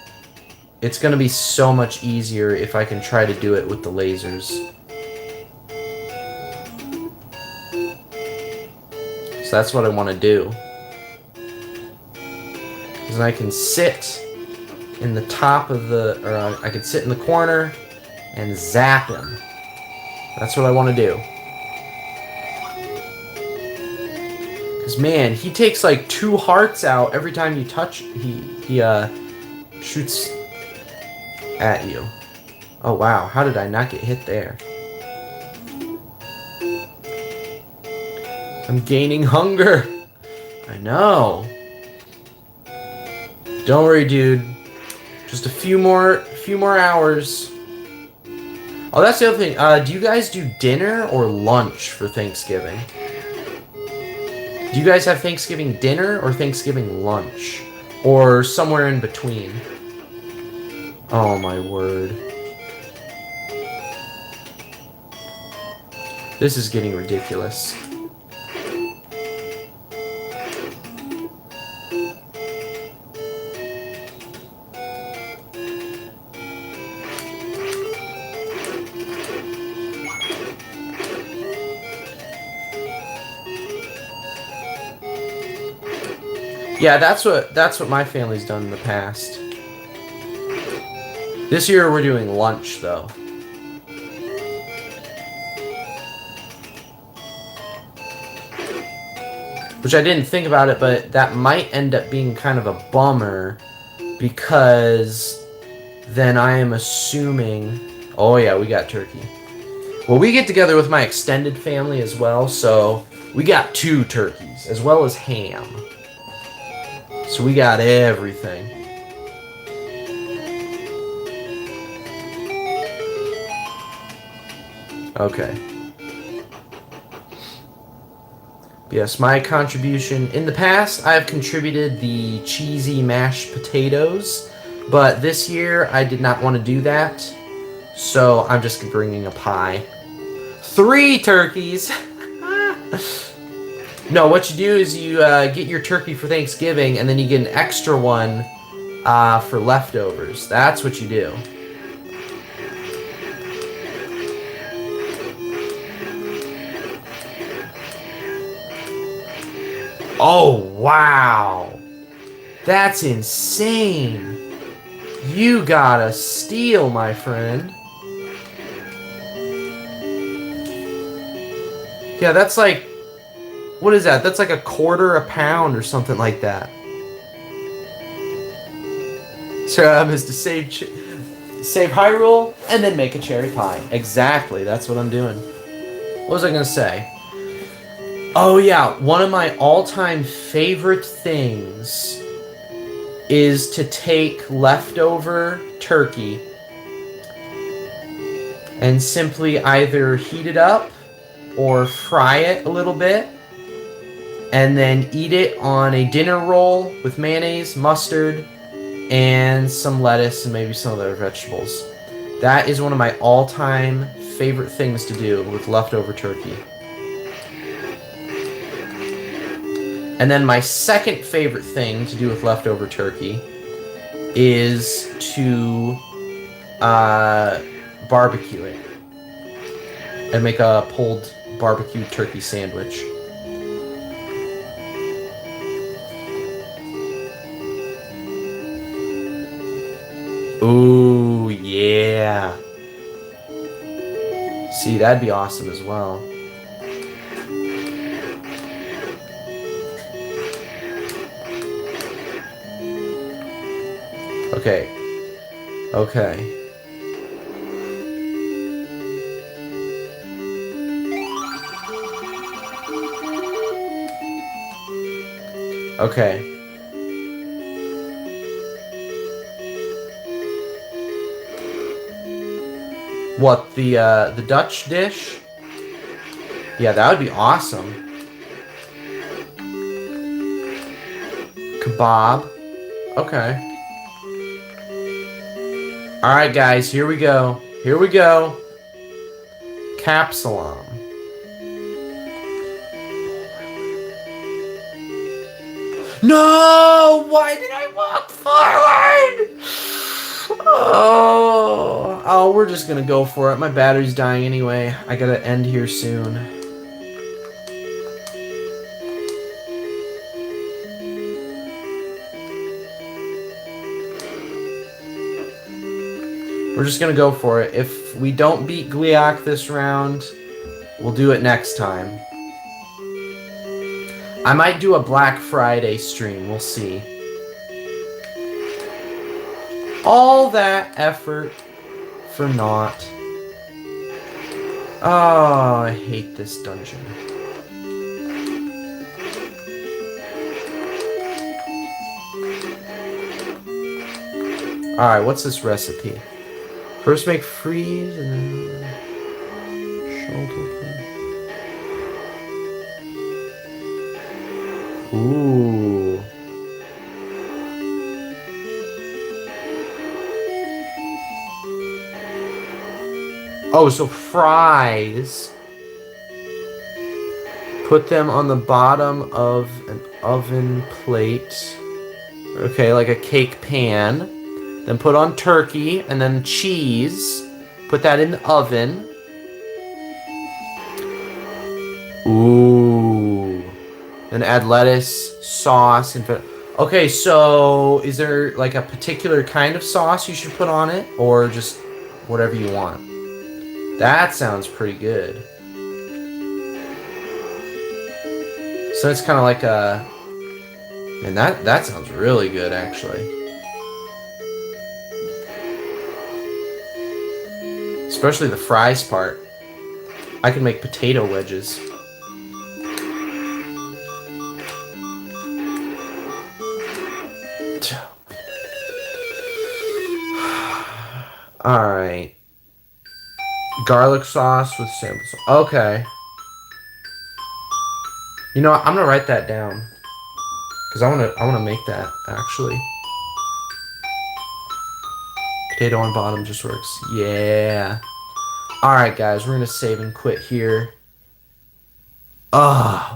it's going to be so much easier if I can try to do it with the lasers. So that's what I want to do. Because I can sit in the top of the... Or I can sit in the corner and zap him. That's what I want to do. Because, man, he takes like 2 hearts out every time you touch... He shoots at you. Oh, wow. How did I not get hit there? I'm gaining hunger. I know. Don't worry, dude. Just a few more hours. Oh, that's the other thing. Do you guys do dinner or lunch for Thanksgiving? Do you guys have Thanksgiving dinner or Thanksgiving lunch? Or somewhere in between? Oh my word. This is getting ridiculous. Yeah, that's what my family's done in the past. This year we're doing lunch, though. Which I didn't think about it, but that might end up being kind of a bummer, because then I am assuming... Oh yeah, we got turkey. Well, we get together with my extended family as well, so we got 2 turkeys, as well as ham. So we got everything. Okay. Yes, my contribution. In the past, I've contributed the cheesy mashed potatoes, but this year I did not want to do that, so I'm just bringing a pie. 3 turkeys! No, what you do is you get your turkey for Thanksgiving, and then you get an extra one for leftovers. That's what you do. Oh, wow. That's insane. You gotta steal, my friend. Yeah, that's like, what is that? That's like a quarter a pound or something like that. So is to save Hyrule and then make a cherry pie. Exactly, that's what I'm doing. What was I gonna say? Oh yeah, one of my all-time favorite things is to take leftover turkey and simply either heat it up or fry it a little bit and then eat it on a dinner roll with mayonnaise, mustard, and some lettuce and maybe some other vegetables. That is one of my all-time favorite things to do with leftover turkey. And then my second favorite thing to do with leftover turkey is to barbecue it and make a pulled barbecue turkey sandwich. Ooh, yeah. See, that'd be awesome as well. Okay. Okay. Okay. What, the Dutch dish? Yeah, that would be awesome. Kebab. Okay. Alright, guys, here we go. Here we go. Capsulum. No! Why did I walk forward? Oh, we're just gonna go for it. My battery's dying anyway. I gotta end here soon. We're just gonna go for it. If we don't beat Gliak this round, we'll do it next time. I might do a Black Friday stream. We'll see. All that effort for naught. Oh, I hate this dungeon. Alright, what's this recipe? First make freeze and then shoulder. Ooh. Oh, so fries. Put them on the bottom of an oven plate. Okay, like a cake pan. Then put on turkey and then cheese. Put that in the oven. Ooh. Then add lettuce, sauce, and... Okay, so is there like a particular kind of sauce you should put on it? Or just whatever you want? That sounds pretty good. So it's kind of like a... Man, that sounds really good, actually. Especially the fries part. I can make potato wedges. Alright. Garlic sauce with sample sauce. Okay. You know what? I'm gonna write that down. Because I wanna make that, actually. Potato on bottom just works. Yeah. Alright, guys. We're gonna save and quit here.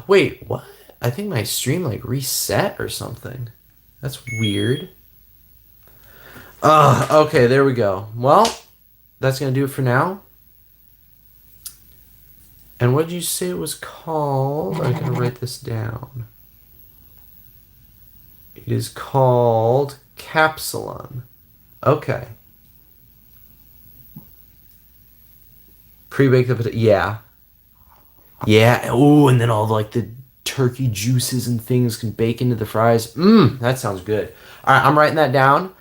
Wait, what? I think my stream, like, reset or something. That's weird. Okay, there we go. Well, that's gonna do it for now. And what did you say it was called? I'm gonna write this down. It is called Capsulum. Okay. Pre-baked potato. Yeah. Yeah. Oh, and then all like the turkey juices and things can bake into the fries. That sounds good. All right, I'm writing that down.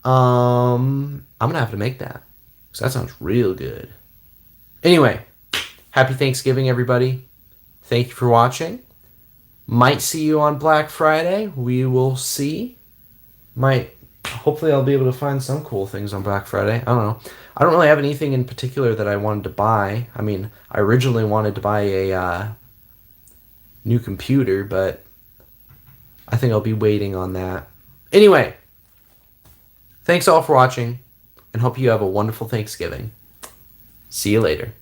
I'm gonna have to make that. So that sounds real good. Anyway, happy Thanksgiving, everybody. Thank you for watching. Might see you on Black Friday. We will see. Might hopefully I'll be able to find some cool things on Black Friday. I don't know. I don't really have anything in particular that I wanted to buy. I mean, I originally wanted to buy a new computer, but I think I'll be waiting on that. Anyway, thanks all for watching and hope you have a wonderful Thanksgiving. See you later.